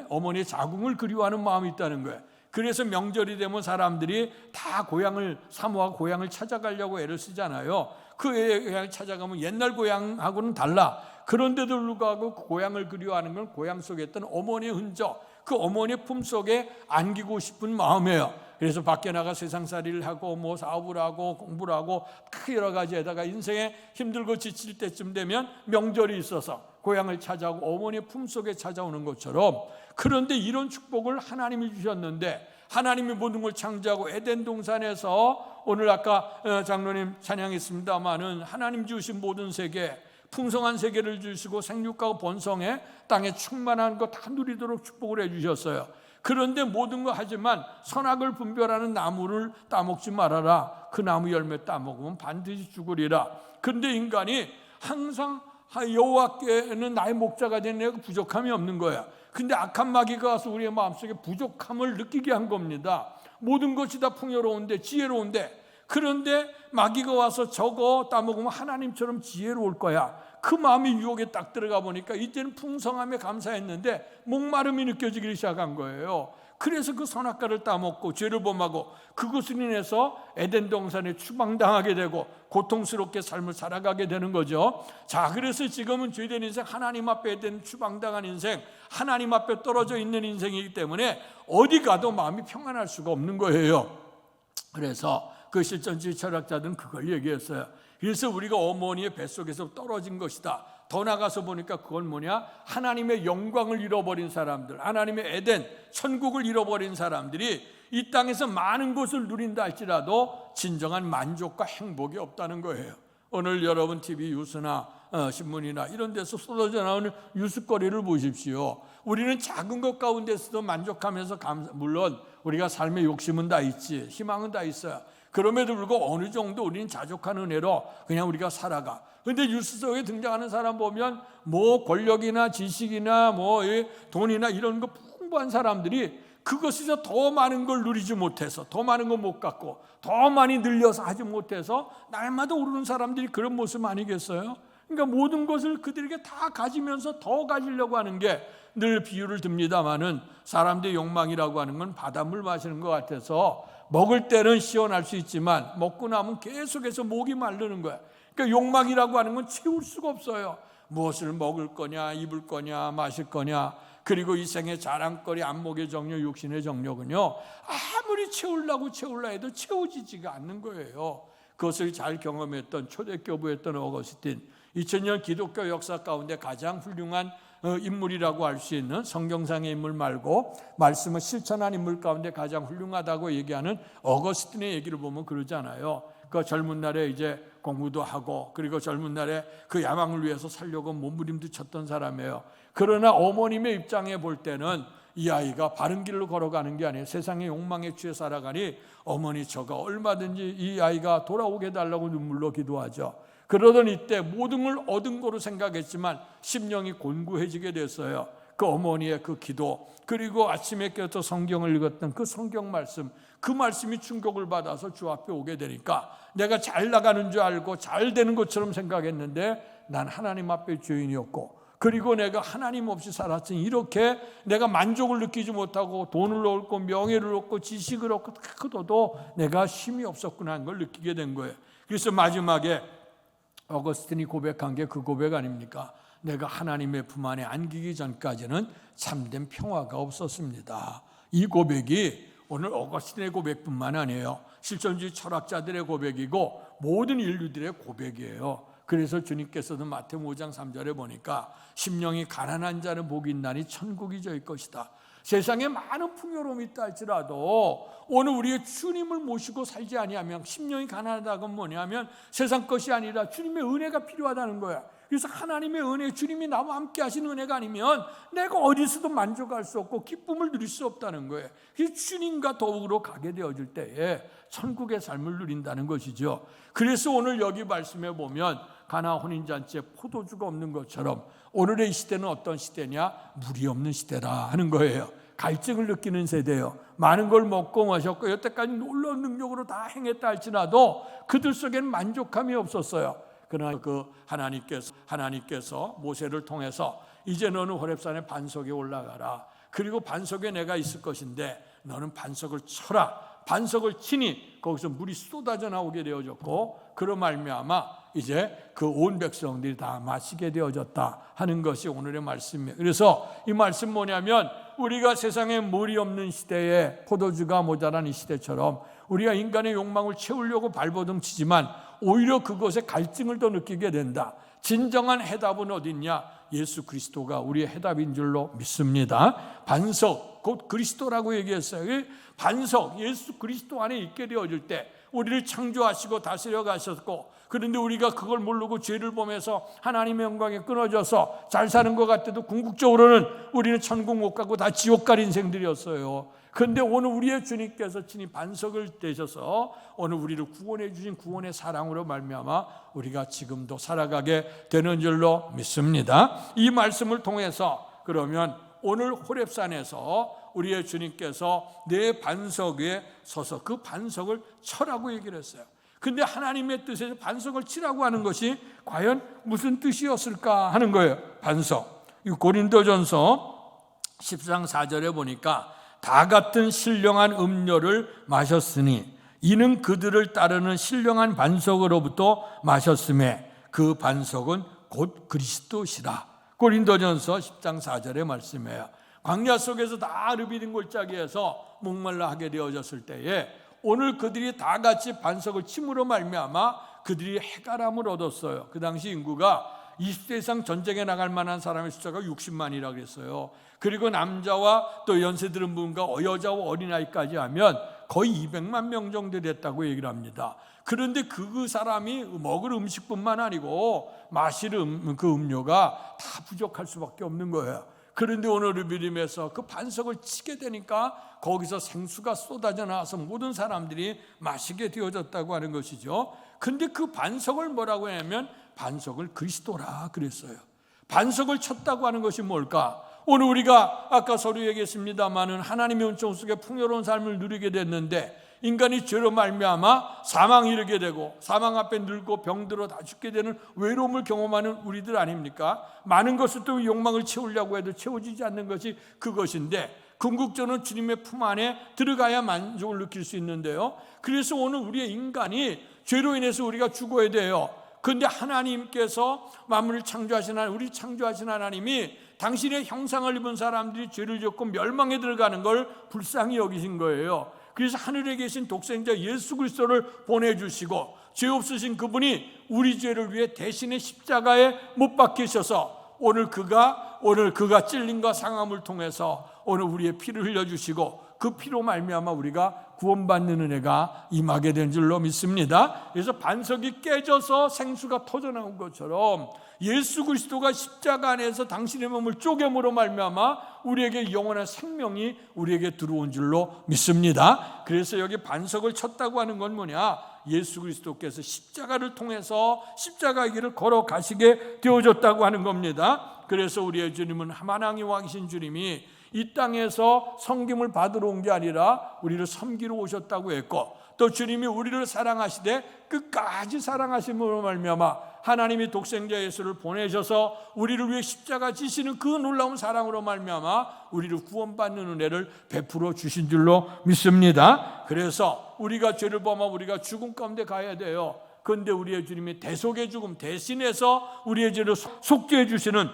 어머니의 자궁을 그리워하는 마음이 있다는 거예요. 그래서 명절이 되면 사람들이 다 고향을 사모하고 고향을 찾아가려고 애를 쓰잖아요. 그 고향을 찾아가면 옛날 고향하고는 달라. 그런데도 불구하고 그 고향을 그리워하는 건 고향 속에 있던 어머니의 흔적, 그 어머니의 품속에 안기고 싶은 마음이에요. 그래서 밖에 나가 세상살이를 하고 뭐 사업을 하고 공부를 하고 그 여러 가지에다가 인생에 힘들고 지칠 때쯤 되면 명절이 있어서 고향을 찾아오고 어머니의 품속에 찾아오는 것처럼, 그런데 이런 축복을 하나님이 주셨는데, 하나님이 모든 걸 창조하고 에덴 동산에서 오늘 아까 장로님 찬양했습니다마는 하나님 주신 모든 세계, 풍성한 세계를 주시고 생육하고 번성해 땅에 충만한 거 다 누리도록 축복을 해주셨어요. 그런데 모든 거 하지만 선악을 분별하는 나무를 따먹지 말아라. 그 나무 열매 따먹으면 반드시 죽으리라. 그런데 인간이 항상 여호와께는 나의 목자가 된 내가 부족함이 없는 거야. 근데 악한 마귀가 와서 우리의 마음속에 부족함을 느끼게 한 겁니다. 모든 것이 다 풍요로운데 지혜로운데, 그런데 마귀가 와서 저거 따먹으면 하나님처럼 지혜로울 거야. 그 마음이 유혹에 딱 들어가 보니까 이제는 풍성함에 감사했는데 목마름이 느껴지기 시작한 거예요. 그래서 그 선악과를 따먹고 죄를 범하고 그것으로 인해서 에덴 동산에 추방당하게 되고 고통스럽게 삶을 살아가게 되는 거죠. 자, 그래서 지금은 죄된 인생, 하나님 앞에 에덴 추방당한 인생, 하나님 앞에 떨어져 있는 인생이기 때문에 어디 가도 마음이 평안할 수가 없는 거예요. 그래서 그 실존주의 철학자들은 그걸 얘기했어요. 그래서 우리가 어머니의 뱃속에서 떨어진 것이다. 더 나가서 보니까 그건 뭐냐? 하나님의 영광을 잃어버린 사람들, 하나님의 에덴, 천국을 잃어버린 사람들이 이 땅에서 많은 것을 누린다 할지라도 진정한 만족과 행복이 없다는 거예요. 오늘 여러분 TV 뉴스나 신문이나 이런 데서 쏟아져 나오는 뉴스거리를 보십시오. 우리는 작은 것 가운데서도 만족하면서 물론 우리가 삶의 욕심은 다 있지, 희망은 다 있어요. 그럼에도 불구하고 어느 정도 우리는 자족한 은혜로 그냥 우리가 살아가. 근데 뉴스 속에 등장하는 사람 보면 뭐 권력이나 지식이나 뭐 돈이나 이런 거 풍부한 사람들이 그것에서 더 많은 걸 누리지 못해서, 더 많은 걸 못 갖고, 더 많이 늘려서 하지 못해서 날마다 오르는 사람들이 그런 모습 아니겠어요? 그러니까 모든 것을 그들에게 다 가지면서 더 가지려고 하는 게, 늘 비유를 듭니다마는 사람들의 욕망이라고 하는 건 바닷물 마시는 것 같아서 먹을 때는 시원할 수 있지만 먹고 나면 계속해서 목이 마르는 거야. 그러니까 욕망이라고 하는 건 채울 수가 없어요. 무엇을 먹을 거냐, 입을 거냐, 마실 거냐, 그리고 이 생의 자랑거리, 안목의 정욕, 육신의 정욕은요, 아무리 채우려고 해도 채워지지가 않는 거예요. 그것을 잘 경험했던 초대교부였던 어거스틴, 2000년 기독교 역사 가운데 가장 훌륭한 인물이라고 할 수 있는, 성경상의 인물 말고 말씀을 실천한 인물 가운데 가장 훌륭하다고 얘기하는 어거스틴의 얘기를 보면 그러잖아요. 그 젊은 날에 이제 공부도 하고, 그리고 젊은 날에 그 야망을 위해서 살려고 몸부림도 쳤던 사람이에요. 그러나 어머님의 입장에 볼 때는 이 아이가 바른 길로 걸어가는 게 아니에요. 세상의 욕망에 취해 살아가니 어머니 저가 얼마든지 이 아이가 돌아오게 해달라고 눈물로 기도하죠. 그러던 이때 모든 걸 얻은 거로 생각했지만 심령이 곤고해지게 됐어요. 그 어머니의 그 기도, 그리고 아침에 깨어서 성경을 읽었던 그 성경 말씀, 그 말씀이 충격을 받아서 주 앞에 오게 되니까 내가 잘 나가는 줄 알고 잘 되는 것처럼 생각했는데 난 하나님 앞에 죄인이었고, 그리고 내가 하나님 없이 살았으니 이렇게 내가 만족을 느끼지 못하고 돈을 얻고 명예를 얻고 지식을 얻고 그도도 내가 힘이 없었구나 하는 걸 느끼게 된 거예요. 그래서 마지막에 어거스틴이 고백한 게 그 고백 아닙니까? 내가 하나님의 품 안에 안기기 전까지는 참된 평화가 없었습니다. 이 고백이 오늘 어거스틴의 고백뿐만 아니에요. 실존주의 철학자들의 고백이고 모든 인류들의 고백이에요. 그래서 주님께서도 마태복음 5장 3절에 보니까 심령이 가난한 자는 복이 있나니 천국이 저희 것이다. 세상에 많은 풍요로움이 있다 할지라도 오늘 우리의 주님을 모시고 살지 아니하면, 심령이 가난하다는 건 뭐냐면 세상 것이 아니라 주님의 은혜가 필요하다는 거야. 그래서 하나님의 은혜, 주님이 나와 함께 하신 은혜가 아니면 내가 어디서도 만족할 수 없고 기쁨을 누릴 수 없다는 거예요. 그래서 주님과 더불어 가게 되어질 때에 천국의 삶을 누린다는 것이죠. 그래서 오늘 여기 말씀해 보면 가나 혼인잔치에 포도주가 없는 것처럼 오늘의 이 시대는 어떤 시대냐? 물이 없는 시대라 하는 거예요. 갈증을 느끼는 세대예요. 많은 걸 먹고 마셨고 여태까지 놀라운 능력으로 다 행했다 할지라도 그들 속에는 만족함이 없었어요. 그러나 그 하나님께서 모세를 통해서 이제 너는 호렙산의 반석에 올라가라. 그리고 반석에 내가 있을 것인데 너는 반석을 쳐라. 반석을 치니 거기서 물이 쏟아져 나오게 되어졌고 그로 말미암아 이제 그 온 백성들이 다 마시게 되어졌다 하는 것이 오늘의 말씀이에요. 그래서 이 말씀 뭐냐면 우리가 세상에 물이 없는 시대에 포도주가 모자란 이 시대처럼 우리가 인간의 욕망을 채우려고 발버둥 치지만 오히려 그것에 갈증을 더 느끼게 된다. 진정한 해답은 어딨냐? 예수 그리스도가 우리의 해답인 줄로 믿습니다. 반석, 곧 그리스도라고 얘기했어요. 반석, 예수 그리스도 안에 있게 되어질 때 우리를 창조하시고 다스려 가셨고 그런데 우리가 그걸 모르고 죄를 범해서 하나님의 영광에 끊어져서 잘 사는 것 같아도 궁극적으로는 우리는 천국 못 가고 다 지옥 갈 인생들이었어요. 그런데 오늘 우리의 주님께서 친히 반석을 되셔서 오늘 우리를 구원해 주신 구원의 사랑으로 말미암아 우리가 지금도 살아가게 되는 줄로 믿습니다. 이 말씀을 통해서 그러면 오늘 호렙산에서 우리의 주님께서 내 반석 위에 서서 그 반석을 쳐라고 얘기를 했어요. 근데 하나님의 뜻에서 반석을 치라고 하는 것이 과연 무슨 뜻이었을까 하는 거예요. 반석. 이 고린도전서 10장 4절에 보니까 다 같은 신령한 음료를 마셨으니 이는 그들을 따르는 신령한 반석으로부터 마셨음에 그 반석은 곧 그리스도시라. 고린도전서 10장 4절의 말씀이에요. 광야 속에서 다 르비딘 골짜기에서 목말라 하게 되어졌을 때에 오늘 그들이 다 같이 반석을 침으로 말미암아 그들이 해가람을 얻었어요. 그 당시 인구가 20세 이상 전쟁에 나갈 만한 사람의 숫자가 60만이라고 그랬어요. 그리고 남자와 또 연세 들은 분과 여자와 어린아이까지 하면 거의 200만 명 정도 됐다고 얘기를 합니다. 그런데 그 사람이 먹을 음식뿐만 아니고 마실 그 음료가 다 부족할 수밖에 없는 거예요. 그런데 오늘 르비딤에서 그 반석을 치게 되니까 거기서 생수가 쏟아져 나와서 모든 사람들이 마시게 되어졌다고 하는 것이죠. 근데 그 반석을 뭐라고 하냐면 반석을 그리스도라 그랬어요. 반석을 쳤다고 하는 것이 뭘까? 오늘 우리가 아까 서로 얘기했습니다마는 하나님의 은총 속에 풍요로운 삶을 누리게 됐는데 인간이 죄로 말미암아 사망에 이르게 되고 사망 앞에 늙고 병들어 다 죽게 되는 외로움을 경험하는 우리들 아닙니까? 많은 것을 또 욕망을 채우려고 해도 채워지지 않는 것이 그것인데 궁극적으로는 주님의 품 안에 들어가야 만족을 느낄 수 있는데요. 그래서 오늘 우리의 인간이 죄로 인해서 우리가 죽어야 돼요. 그런데 하나님께서 만물을 창조하신 하나님, 우리 창조하신 하나님이 당신의 형상을 입은 사람들이 죄를 짓고 멸망에 들어가는 걸 불쌍히 여기신 거예요. 그래서 하늘에 계신 독생자 예수 그리스도를 보내주시고 죄 없으신 그분이 우리 죄를 위해 대신에 십자가에 못 박히셔서 오늘 그가 찔림과 상함을 통해서 오늘 우리의 피를 흘려주시고 그 피로 말미암아 우리가 구원받는 은혜가 임하게 된 줄로 믿습니다. 그래서 반석이 깨져서 생수가 터져나온 것처럼 예수 그리스도가 십자가 안에서 당신의 몸을 쪼개므로 말미암아 우리에게 영원한 생명이 우리에게 들어온 줄로 믿습니다. 그래서 여기 반석을 쳤다고 하는 건 뭐냐? 예수 그리스도께서 십자가를 통해서 십자가의 길을 걸어가시게 되어졌다고 하는 겁니다. 그래서 우리의 주님은 만왕의 왕이신 주님이 이 땅에서 섬김을 받으러 온 게 아니라 우리를 섬기러 오셨다고 했고 또 주님이 우리를 사랑하시되 끝까지 사랑하심으로 말미암아 하나님이 독생자 예수를 보내셔서 우리를 위해 십자가 지시는 그 놀라운 사랑으로 말미암아 우리를 구원받는 은혜를 베풀어 주신 줄로 믿습니다. 그래서 우리가 죄를 범하면 우리가 죽음 가운데 가야 돼요. 그런데 우리의 주님이 대속의 죽음 대신해서 우리의 죄를 속죄해 주시는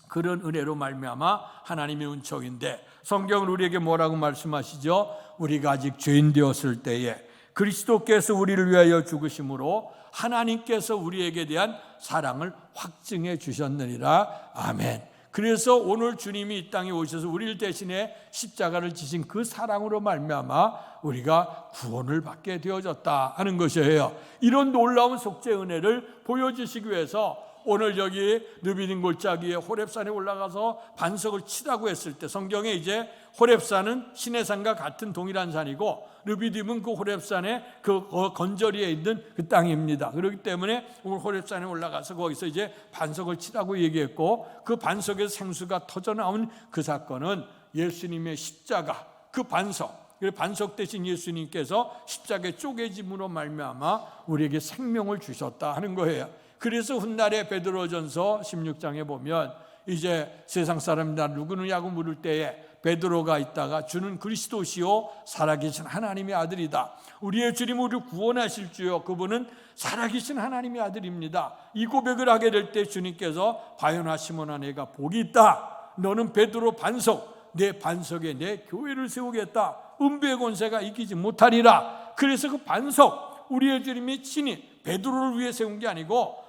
그런 은혜로 말미암아 하나님의 은총인데 성경은 우리에게 뭐라고 말씀하시죠? 우리가 아직 죄인 되었을 때에 그리스도께서 우리를 위하여 죽으심으로 하나님께서 우리에게 대한 사랑을 확증해 주셨느니라. 아멘. 그래서 오늘 주님이 이 땅에 오셔서 우리를 대신해 십자가를 지신 그 사랑으로 말미암아 우리가 구원을 받게 되어졌다 하는 것이에요. 이런 놀라운 속죄 은혜를 보여주시기 위해서 오늘 여기 르비딤 골짜기에 호렙산에 올라가서 반석을 치라고 했을 때 성경에 이제 호렙산은 시내산과 같은 동일한 산이고 르비딤은 그 호렙산의 그 건저리에 있는 그 땅입니다. 그렇기 때문에 오늘 호렙산에 올라가서 거기서 이제 반석을 치라고 얘기했고 그 반석에서 생수가 터져 나온 그 사건은 예수님의 십자가 그 반석 대신 예수님께서 십자가에 쪼개짐으로 말미암아 우리에게 생명을 주셨다 하는 거예요. 그래서 훗날에 베드로전서 16장에 보면 이제 세상 사람들 누구느냐고 물을 때에 베드로가 있다가 주는 그리스도시요 살아계신 하나님의 아들이다. 우리의 주님 우리를 구원하실 주요 그분은 살아계신 하나님의 아들입니다. 이 고백을 하게 될 때 주님께서 바요나 시몬아 내가 복이 있다. 너는 베드로 반석 내 반석에 내 교회를 세우겠다. 음부의 권세가 이기지 못하리라. 그래서 그 반석 우리의 주님이 친히 베드로를 위해 세운 게 아니고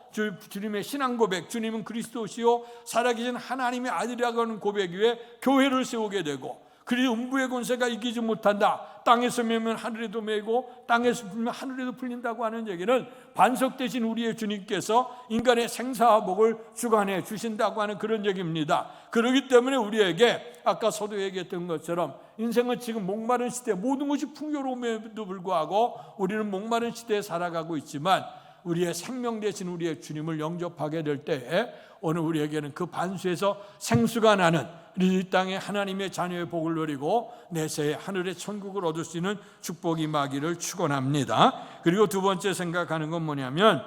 주님의 신앙 고백 주님은 그리스도시요 살아계신 하나님의 아들이라고 하는 고백 위에 교회를 세우게 되고 그리고 음부의 권세가 이기지 못한다. 땅에서 매면 하늘에도 매고 땅에서 풀면 하늘에도 풀린다고 하는 얘기는 반석 대신 우리의 주님께서 인간의 생사와 복을 주관해 주신다고 하는 그런 얘기입니다. 그렇기 때문에 우리에게 아까 서도 얘기했던 것처럼 인생은 지금 목마른 시대 모든 것이 풍요로움에도 불구하고 우리는 목마른 시대에 살아가고 있지만 우리의 생명 대신 우리의 주님을 영접하게 될 때에 오늘 우리에게는 그 반수에서 생수가 나는 이 땅에 하나님의 자녀의 복을 누리고 내세에 하늘의 천국을 얻을 수 있는 축복이 임하기를 축원합니다. 그리고 두 번째 생각하는 건 뭐냐면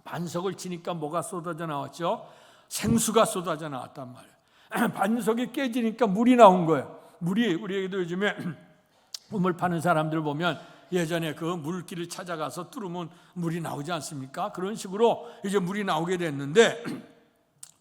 반석을 치니까 뭐가 쏟아져 나왔죠? 생수가 쏟아져 나왔단 말이에요. 반석이 깨지니까 물이 나온 거예요. 물이 우리에게도 요즘에 우물 파는 사람들 보면 예전에 그 물길을 찾아가서 뚫으면 물이 나오지 않습니까? 그런 식으로 이제 물이 나오게 됐는데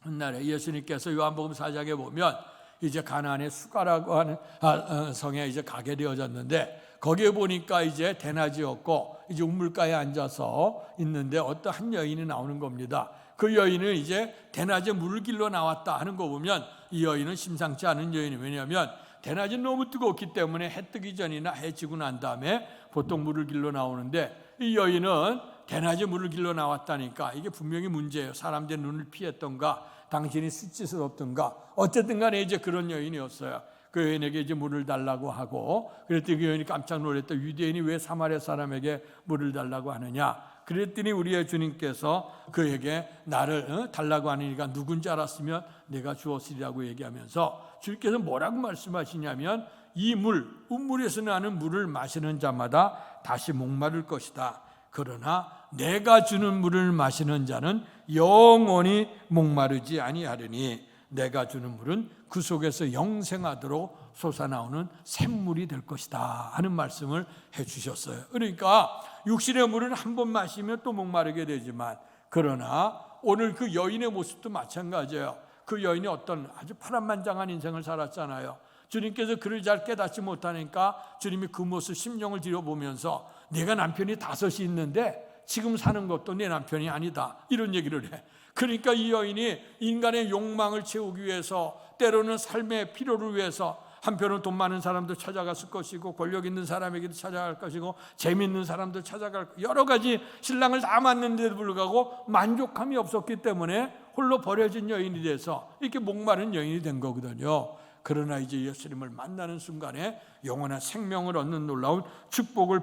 훗날에 예수님께서 요한복음 4장에 보면 이제 가나안의 수가라고 하는 성에 이제 가게 되어졌는데 거기에 보니까 이제 대낮이었고 이제 우물가에 앉아서 있는데 어떤 한 여인이 나오는 겁니다. 그 여인은 이제 대낮에 물을 길러 나왔다 하는 거 보면 이 여인은 심상치 않은 여인이 왜냐하면 대낮이 너무 뜨겁기 때문에 해 뜨기 전이나 해 지고 난 다음에 보통 물을 길러 나오는데 이 여인은 대낮에 물을 길러 나왔다니까 이게 분명히 문제예요. 사람들의 눈을 피했던가 당신이 수치스럽던가 어쨌든 간에 이제 그런 여인이었어요. 그 여인에게 이제 물을 달라고 하고 그랬더니 그 여인이 깜짝 놀랐다. 유대인이 왜 사마리아 사람에게 물을 달라고 하느냐. 그랬더니 우리의 주님께서 그에게 나를 달라고 하니까 누군지 알았으면 내가 주었으리라고 얘기하면서 주님께서 뭐라고 말씀하시냐면 이 물, 우물에서 나는 물을 마시는 자마다 다시 목마를 것이다. 그러나 내가 주는 물을 마시는 자는 영원히 목마르지 아니하리니 내가 주는 물은 그 속에서 영생하도록 솟아나오는 샘물이 될 것이다 하는 말씀을 해주셨어요. 그러니까 육신의 물은 한 번 마시면 또 목마르게 되지만 그러나 오늘 그 여인의 모습도 마찬가지예요. 그 여인이 어떤 아주 파란만장한 인생을 살았잖아요. 주님께서 그를 잘 깨닫지 못하니까 주님이 그 모습 심령을 들여보면서 내가 남편이 5이 있는데 지금 사는 것도 내 남편이 아니다 이런 얘기를 해. 그러니까 이 여인이 인간의 욕망을 채우기 위해서 때로는 삶의 필요를 위해서 한편은 돈 많은 사람도 찾아갔을 것이고 권력 있는 사람에게도 찾아갈 것이고 재미있는 사람도 찾아갈 여러 가지 신랑을 다 만났는데도 불구하고 만족함이 없었기 때문에 홀로 버려진 여인이 돼서 이렇게 목마른 여인이 된 거거든요. 그러나 이제 예수님을 만나는 순간에 영원한 생명을 얻는 놀라운 축복을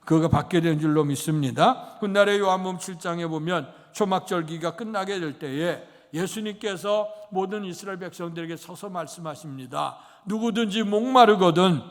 그가 받게 된 줄로 믿습니다. 훗날에 요한복음 7장에 보면 초막절기가 끝나게 될 때에 예수님께서 모든 이스라엘 백성들에게 서서 말씀하십니다. 누구든지 목마르거든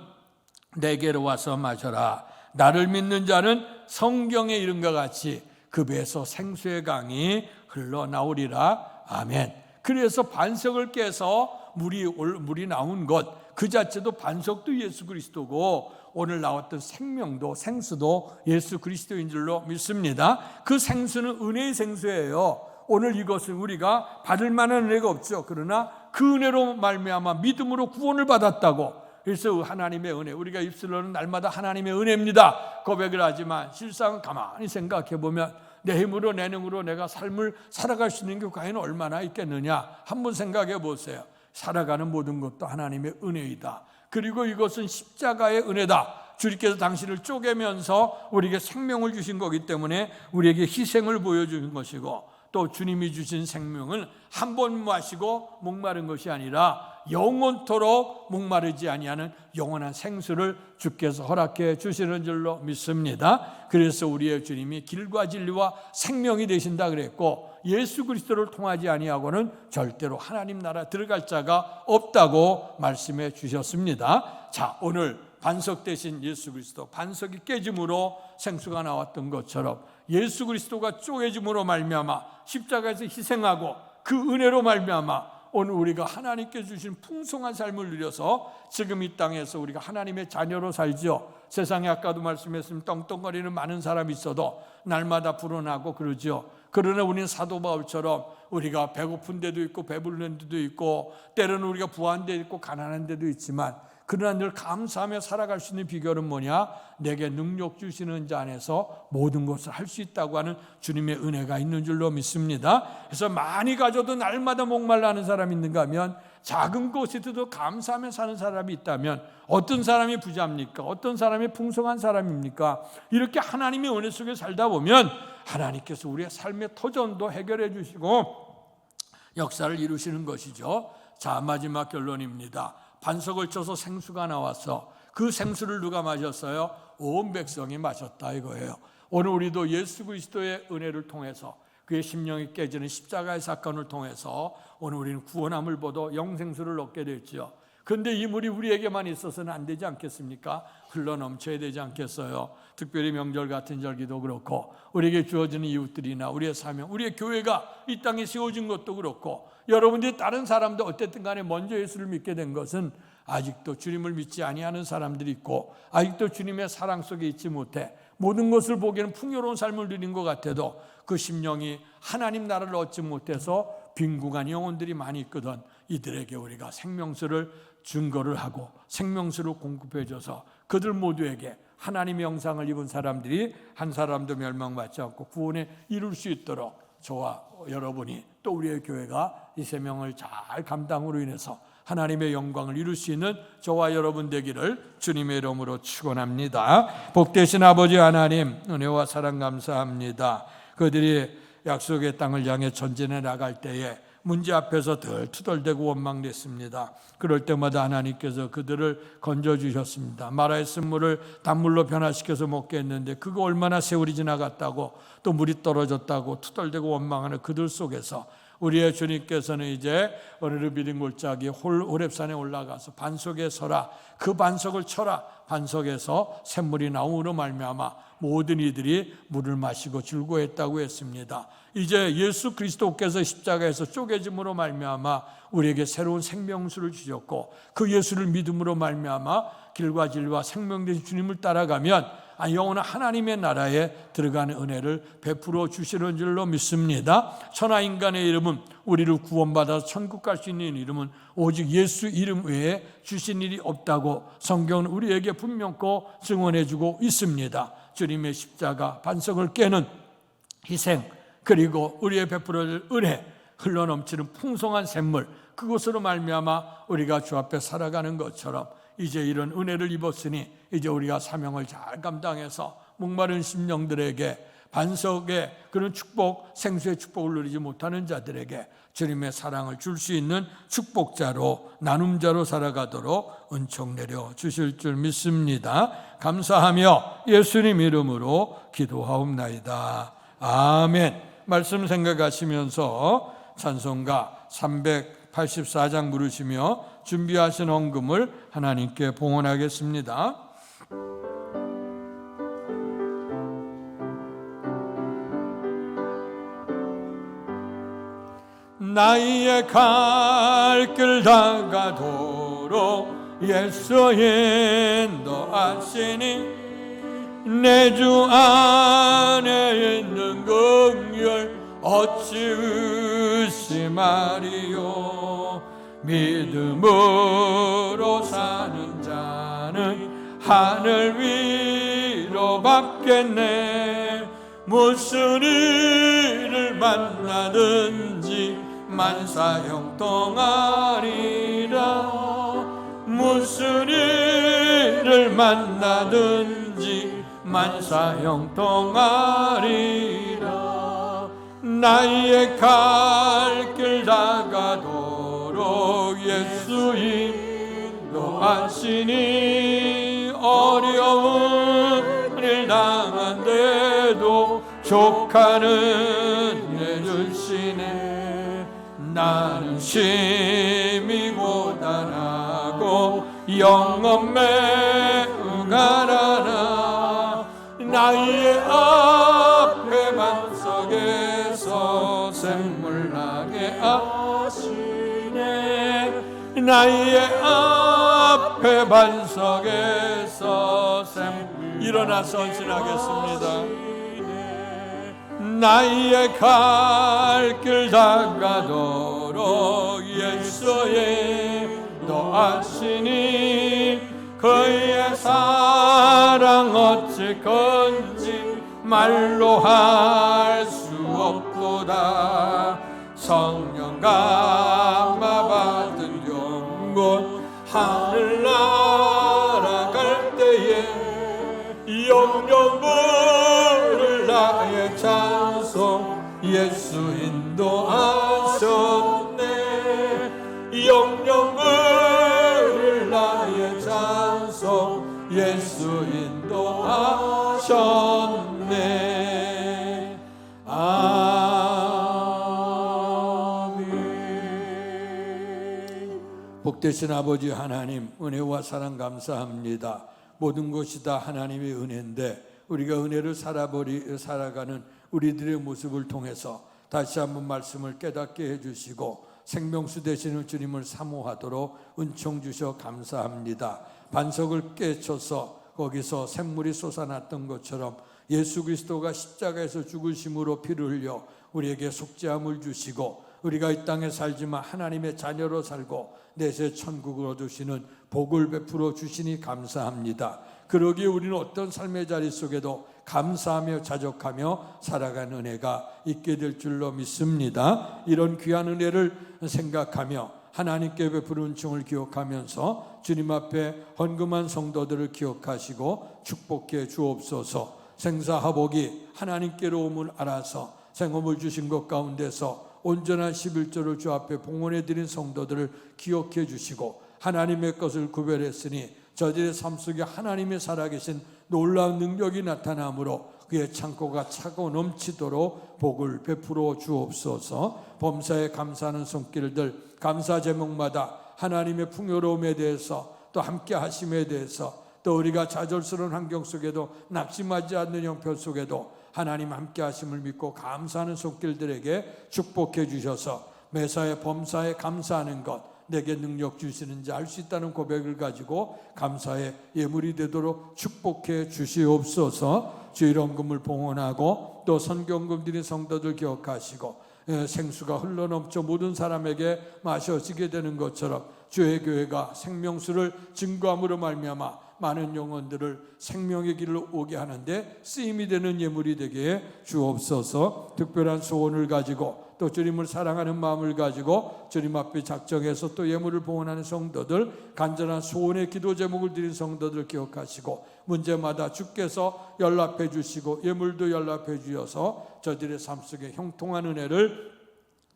내게로 와서 마셔라. 나를 믿는 자는 성경에 이른 것 같이 그 배에서 생수의 강이 흘러나오리라. 아멘. 그래서 반석을 깨서 물이 나온 것 그 자체도 반석도 예수 그리스도고 오늘 나왔던 생명도 생수도 예수 그리스도인 줄로 믿습니다. 그 생수는 은혜의 생수예요. 오늘 이것은 우리가 받을 만한 은혜가 없죠. 그러나 그 은혜로 말미암아 믿음으로 구원을 받았다고. 그래서 하나님의 은혜, 우리가 입술로는 날마다 하나님의 은혜입니다 고백을 하지만 실상 가만히 생각해 보면 내 힘으로 내 능으로 내가 삶을 살아갈 수 있는 게 과연 얼마나 있겠느냐 한번 생각해 보세요. 살아가는 모든 것도 하나님의 은혜이다. 그리고 이것은 십자가의 은혜다. 주님께서 당신을 쪼개면서 우리에게 생명을 주신 거기 때문에 우리에게 희생을 보여주는 것이고 또 주님이 주신 생명을 한 번 마시고 목마른 것이 아니라 영원토록 목마르지 아니하는 영원한 생수를 주께서 허락해 주시는 줄로 믿습니다. 그래서 우리의 주님이 길과 진리와 생명이 되신다 그랬고, 예수 그리스도를 통하지 아니하고는 절대로 하나님 나라 들어갈 자가 없다고 말씀해 주셨습니다. 자, 오늘 반석 대신 예수 그리스도, 반석이 깨짐으로 생수가 나왔던 것처럼 예수 그리스도가 쪼개짐으로 말미암아 십자가에서 희생하고 그 은혜로 말미암아 오늘 우리가 하나님께 주신 풍성한 삶을 누려서 지금 이 땅에서 우리가 하나님의 자녀로 살죠. 세상에 아까도 말씀했으면 떵떵거리는 많은 사람이 있어도 날마다 불어나고 그러죠. 그러나 우리는 사도 바울처럼 우리가 배고픈 데도 있고 배부른 데도 있고 때로는 우리가 부한 데도 있고 가난한 데도 있지만, 그러나 늘 감사하며 살아갈 수 있는 비결은 뭐냐? 내게 능력 주시는 자 안에서 모든 것을 할 수 있다고 하는 주님의 은혜가 있는 줄로 믿습니다. 그래서 많이 가져도 날마다 목말라 하는 사람이 있는가 하면, 작은 것에도 감사하며 사는 사람이 있다면 어떤 사람이 부자입니까? 어떤 사람이 풍성한 사람입니까? 이렇게 하나님의 은혜 속에 살다 보면 하나님께서 우리의 삶의 터전도 해결해 주시고 역사를 이루시는 것이죠. 자, 마지막 결론입니다. 반석을 쳐서 생수가 나와서 그 생수를 누가 마셨어요? 온 백성이 마셨다 이거예요. 오늘 우리도 예수 그리스도의 은혜를 통해서 그의 심령이 깨지는 십자가의 사건을 통해서 오늘 우리는 구원함을 보도 영생수를 얻게 됐죠. 그런데 이 물이 우리에게만 있어서는 안 되지 않겠습니까? 흘러넘쳐야 되지 않겠어요? 특별히 명절 같은 절기도 그렇고 우리에게 주어지는 이웃들이나 우리의 사명, 우리의 교회가 이 땅에 세워진 것도 그렇고 여러분들이 다른 사람도 어쨌든 간에 먼저 예수를 믿게 된 것은 아직도 주님을 믿지 아니하는 사람들이 있고 아직도 주님의 사랑 속에 있지 못해 모든 것을 보기에는 풍요로운 삶을 누린 것 같아도 그 심령이 하나님 나라를 얻지 못해서 빈궁한 영혼들이 많이 있거든. 이들에게 우리가 생명수를 증거를 하고 생명수를 공급해줘서 그들 모두에게 하나님의 영상을 입은 사람들이 한 사람도 멸망받지 않고 구원에 이룰 수 있도록 저와 여러분이 또 우리의 교회가 이 사명을 잘 감당으로 인해서 하나님의 영광을 이룰 수 있는 저와 여러분 되기를 주님의 이름으로 축원합니다. 복되신 아버지 하나님, 은혜와 사랑 감사합니다. 그들이 약속의 땅을 향해 전진해 나갈 때에 문제 앞에서 덜 투덜대고 원망됐습니다. 그럴 때마다 하나님께서 그들을 건져주셨습니다. 마라의 쓴물을 단물로 변화시켜서 먹게 했는데 그거 얼마나 세월이 지나갔다고 또 물이 떨어졌다고 투덜대고 원망하는 그들 속에서 우리의 주님께서는 이제 오늘의 비린 골짜기 호렙산에 올라가서 반석에 서라, 그 반석을 쳐라, 반석에서 샘물이 나옴으로 말미암아 모든 이들이 물을 마시고 즐거워했다고 했습니다. 이제 예수 그리스도께서 십자가에서 쪼개짐으로 말미암아 우리에게 새로운 생명수를 주셨고 그 예수를 믿음으로 말미암아 길과 진리와 생명 되신 주님을 따라가면 영원한 하나님의 나라에 들어가는 은혜를 베풀어 주시는 줄로 믿습니다. 천하인간의 이름은 우리를 구원받아서 천국 갈 수 있는 이름은 오직 예수 이름 외에 주신 일이 없다고 성경은 우리에게 분명코 증언해주고 있습니다. 주님의 십자가 반석을 깨는 희생, 그리고 우리의 베풀어질 은혜, 흘러넘치는 풍성한 샘물, 그것으로 말미암아 우리가 주 앞에 살아가는 것처럼 이제 이런 은혜를 입었으니 이제 우리가 사명을 잘 감당해서 목마른 심령들에게 반석의 그런 축복, 생수의 축복을 누리지 못하는 자들에게 주님의 사랑을 줄 수 있는 축복자로, 나눔자로 살아가도록 은총 내려 주실 줄 믿습니다. 감사하며 예수님 이름으로 기도하옵나이다. 아멘. 말씀 생각하시면서 찬송가 384장 부르시며 준비하신 헌금을 하나님께 봉헌하겠습니다. 나의 갈 길 다가도록 예수 인도하시니 내 주 안에 있는 긍휼 어찌 의심하리요. 믿음으로 사는 자는 하늘 위로 받겠네. 무슨 일을 만나든지 만사형통하리라. 무슨 일을 만나든지 만사형통하리라. 나의 갈 길 다가도록 예수 인도하시니 어려움을 당한데도 족하는 내 주시네. 나는 심히 고단하고 영원 매우 가난하 나의 앞에 반석에서 샘물 나게 하시네. 나의 앞에 반석에서 샘물 일어나 선신하겠습니다. 나의 갈 길 다가도록 예수의 인도하시니 그의 사랑 어찌 건지 말로 할 수 없도다. 성령 감화 받은 영혼 하늘나라 갈 때에 영영 부를 나의 찬송 예수 인도하셨네. 영영 부를 나의 찬송 예수 인도하셨네. 아멘. 복되신 아버지 하나님, 은혜와 사랑 감사합니다. 모든 것이 다 하나님의 은혜인데 우리가 은혜를 살아가는 우리들의 모습을 통해서 다시 한번 말씀을 깨닫게 해주시고 생명수 되시는 주님을 사모하도록 은총 주셔 감사합니다. 반석을 깨쳐서 거기서 샘물이 솟아났던 것처럼 예수 그리스도가 십자가에서 죽으심으로 피를 흘려 우리에게 속죄함을 주시고 우리가 이 땅에 살지만 하나님의 자녀로 살고 내세 천국을 얻으시는 복을 베풀어 주시니 감사합니다. 그러기에 우리는 어떤 삶의 자리 속에도 감사하며 자족하며 살아가는 은혜가 있게 될 줄로 믿습니다. 이런 귀한 은혜를 생각하며 하나님께 베푸는 은총을 기억하면서 주님 앞에 헌금한 성도들을 기억하시고 축복해 주옵소서. 생사화복이 하나님께로 옴을 알아서 생업을 주신 것 가운데서 온전한 11조를 주 앞에 봉헌해 드린 성도들을 기억해 주시고 하나님의 것을 구별했으니 저들의 삶 속에 하나님의 살아계신 놀라운 능력이 나타나므로 그의 창고가 차고 넘치도록 복을 베풀어 주옵소서. 범사에 감사하는 손길들 감사 제목마다 하나님의 풍요로움에 대해서 또 함께 하심에 대해서 또 우리가 좌절스러운 환경 속에도 낙심하지 않는 형편 속에도 하나님 함께 하심을 믿고 감사하는 손길들에게 축복해 주셔서 매사에 범사에 감사하는 것 내게 능력 주시는지 알 수 있다는 고백을 가지고 감사의 예물이 되도록 축복해 주시옵소서. 주일 헌금을 봉헌하고 또 선경금 드린 성도들 기억하시고 생수가 흘러넘쳐 모든 사람에게 마셔지게 되는 것처럼 주의 교회가 생명수를 증거함으로 말미암아 많은 영혼들을 생명의 길로 오게 하는데 쓰임이 되는 예물이 되게 주옵소서. 특별한 소원을 가지고 또 주님을 사랑하는 마음을 가지고 주님 앞에 작정해서 또 예물을 봉헌하는 성도들, 간절한 소원의 기도 제목을 드린 성도들 기억하시고 문제마다 주께서 연락해 주시고 예물도 연락해 주셔서 저들의 삶 속에 형통한 은혜를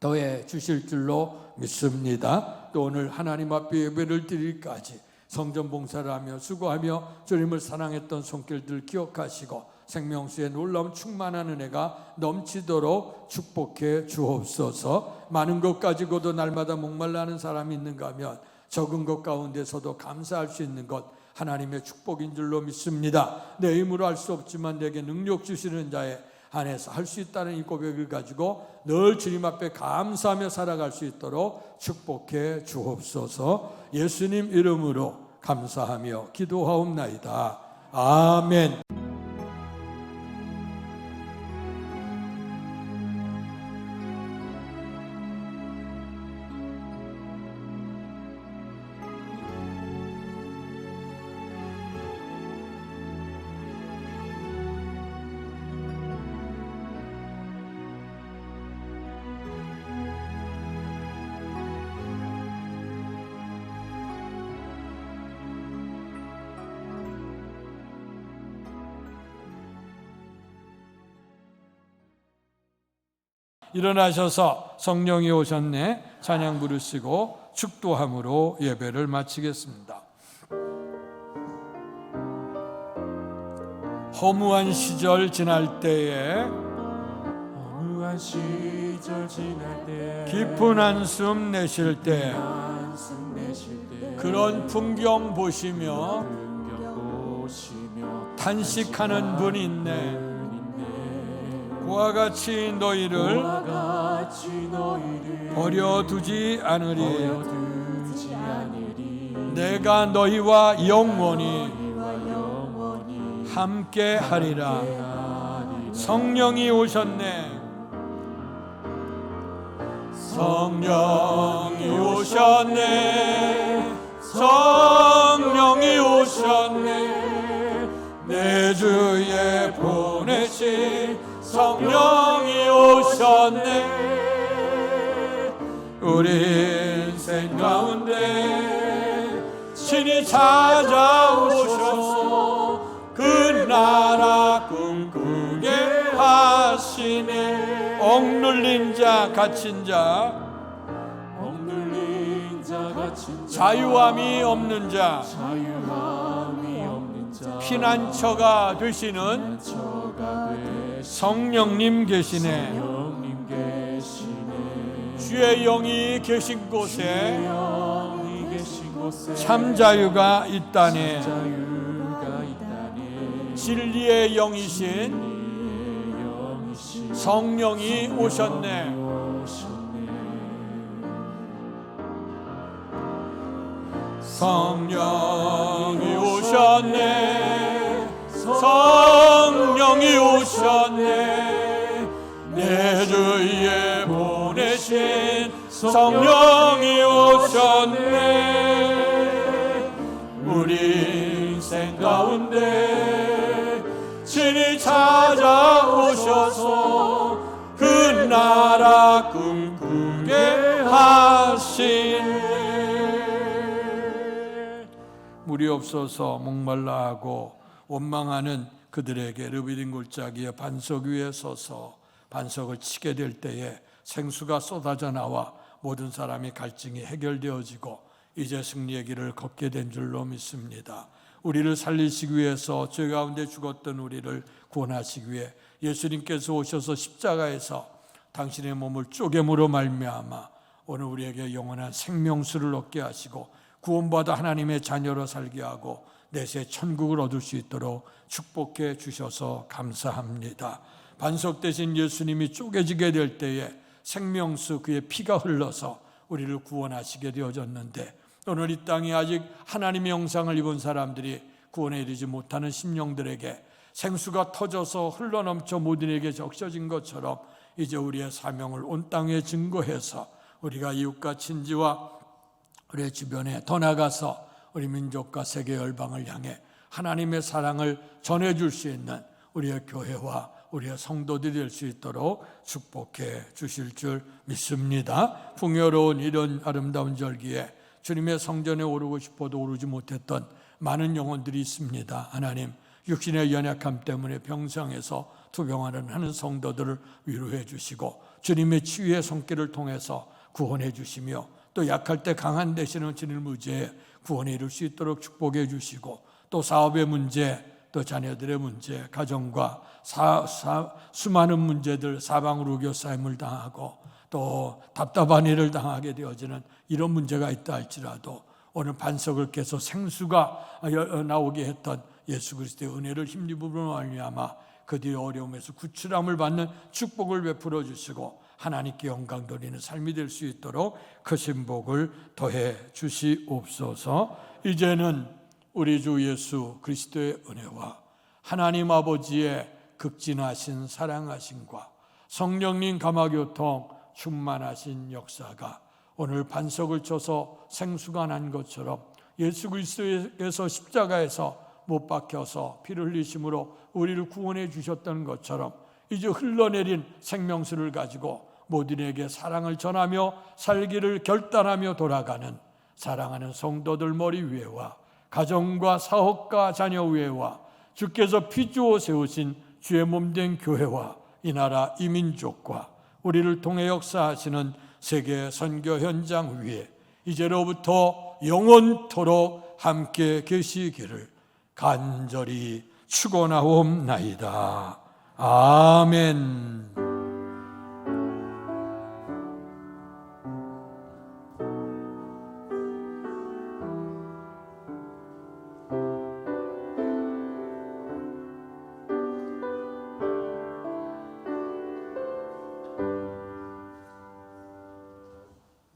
더해 주실 줄로 믿습니다. 또 오늘 하나님 앞에 예배를 드릴까지 성전 봉사를 하며 수고하며 주님을 사랑했던 손길들 기억하시고 생명수의 놀라운 충만한 은혜가 넘치도록 축복해 주옵소서. 많은 것 가지고도 날마다 목말라하는 사람이 있는가 하면 적은 것 가운데서도 감사할 수 있는 것 하나님의 축복인 줄로 믿습니다. 내 힘으로 할 수 없지만 내게 능력 주시는 자의 안에서 할 수 있다는 이 고백을 가지고 늘 주님 앞에 감사하며 살아갈 수 있도록 축복해 주옵소서. 예수님 이름으로 감사하며 기도하옵나이다. 아멘. 일어나셔서 성령이 오셨네 찬양 부르시고 축도함으로 예배를 마치겠습니다. 허무한 시절 지날 때에 허무한 시절 지날 때 깊은 한숨 내쉴 때 한숨 내쉴 때 그런 풍경 보시며 풍경 보시며 탄식하는 분이 있네. 그와 같이 너희를 같이 너희를 버려두지 않으리. 버려두지 않으리. 내가 너희와 영원히 너희와 영원히 함께 하리라. 하리라. 성령이 오셨네. 성령이 오셨네. 성령이 오셨네. 내 주에 보내신 성령이 오셨네. 우리 인생 가운데 친히 찾아오셔서 그 나라 꿈꾸게 하시네. 억눌린 자 갇힌 자 억눌린 자 갇힌 자 자유함이 없는 자 자유함이 없는 자 피난처가 되시는 처가 되신 성령님 계시네. 성령님 계시네. 주의 영이 계신 곳에 영이 계신 곳에 참 자유가 있다네. 자유가 있다네. 진리의 영이신 진리의 영이신 성령이 오셨네. 성령이 오셨네. 성령이 오셨네. 내 주위에 보내신 성령이 오셨네. 우리 인생 가운데 친히 찾아오셔서 그 나라 꿈꾸게 하시네. 물이 없어서 목말라하고 원망하는 그들에게 르비딘 골짜기의 반석 위에 서서 반석을 치게 될 때에 생수가 쏟아져 나와 모든 사람의 갈증이 해결되어지고 이제 승리의 길을 걷게 된 줄로 믿습니다. 우리를 살리시기 위해서 죄 가운데 죽었던 우리를 구원하시기 위해 예수님께서 오셔서 십자가에서 당신의 몸을 쪼개므로 말미암아 오늘 우리에게 영원한 생명수를 얻게 하시고 구원받아 하나님의 자녀로 살게 하고 내세 천국을 얻을 수 있도록 축복해 주셔서 감사합니다. 반석 대신 예수님이 쪼개지게 될 때에 생명수 그의 피가 흘러서 우리를 구원하시게 되어졌는데 오늘 이 땅에 아직 하나님의 영상을 입은 사람들이 구원에 이르지 못하는 심령들에게 생수가 터져서 흘러넘쳐 모든에게 적셔진 것처럼 이제 우리의 사명을 온 땅에 증거해서 우리가 이웃과 친지와 우리 주변에 더 나가서 우리 민족과 세계 열방을 향해 하나님의 사랑을 전해줄 수 있는 우리의 교회와 우리의 성도들이 될 수 있도록 축복해 주실 줄 믿습니다. 풍요로운 이런 아름다운 절기에 주님의 성전에 오르고 싶어도 오르지 못했던 많은 영혼들이 있습니다. 하나님, 육신의 연약함 때문에 병상에서 투병하는 성도들을 위로해 주시고 주님의 치유의 손길을 통해서 구원해 주시며 또 약할 때 강한 되시는 진일무죄에 구원에 이룰 수 있도록 축복해 주시고 또 사업의 문제, 또 자녀들의 문제, 가정과 수많은 문제들 사방으로 교싸임을 당하고 또 답답한 일을 당하게 되어지는 이런 문제가 있다 할지라도 오늘 반석을 깨서 생수가 나오게 했던 예수 그리스도의 은혜를 힘입음으로 말미암아 그 뒤의 어려움에서 구출함을 받는 축복을 베풀어 주시고 하나님께 영광 돌리는 삶이 될 수 있도록 크신 복을 더해 주시옵소서. 이제는 우리 주 예수 그리스도의 은혜와 하나님 아버지의 극진하신 사랑하심과 성령님 감화교통 충만하신 역사가 오늘 반석을 쳐서 생수가 난 것처럼 예수 그리스도께서 십자가에서 못 박혀서 피를 흘리심으로 우리를 구원해 주셨던 것처럼 이제 흘러내린 생명수를 가지고 모든에게 사랑을 전하며 살기를 결단하며 돌아가는 사랑하는 성도들 머리 위에와 가정과 사업과 자녀 위에와 주께서 피 주어 세우신 주의 몸된 교회와 이 나라 이 민족과 우리를 통해 역사하시는 세계 선교 현장 위에 이제로부터 영원토록 함께 계시기를 간절히 축원하옵나이다. 아멘.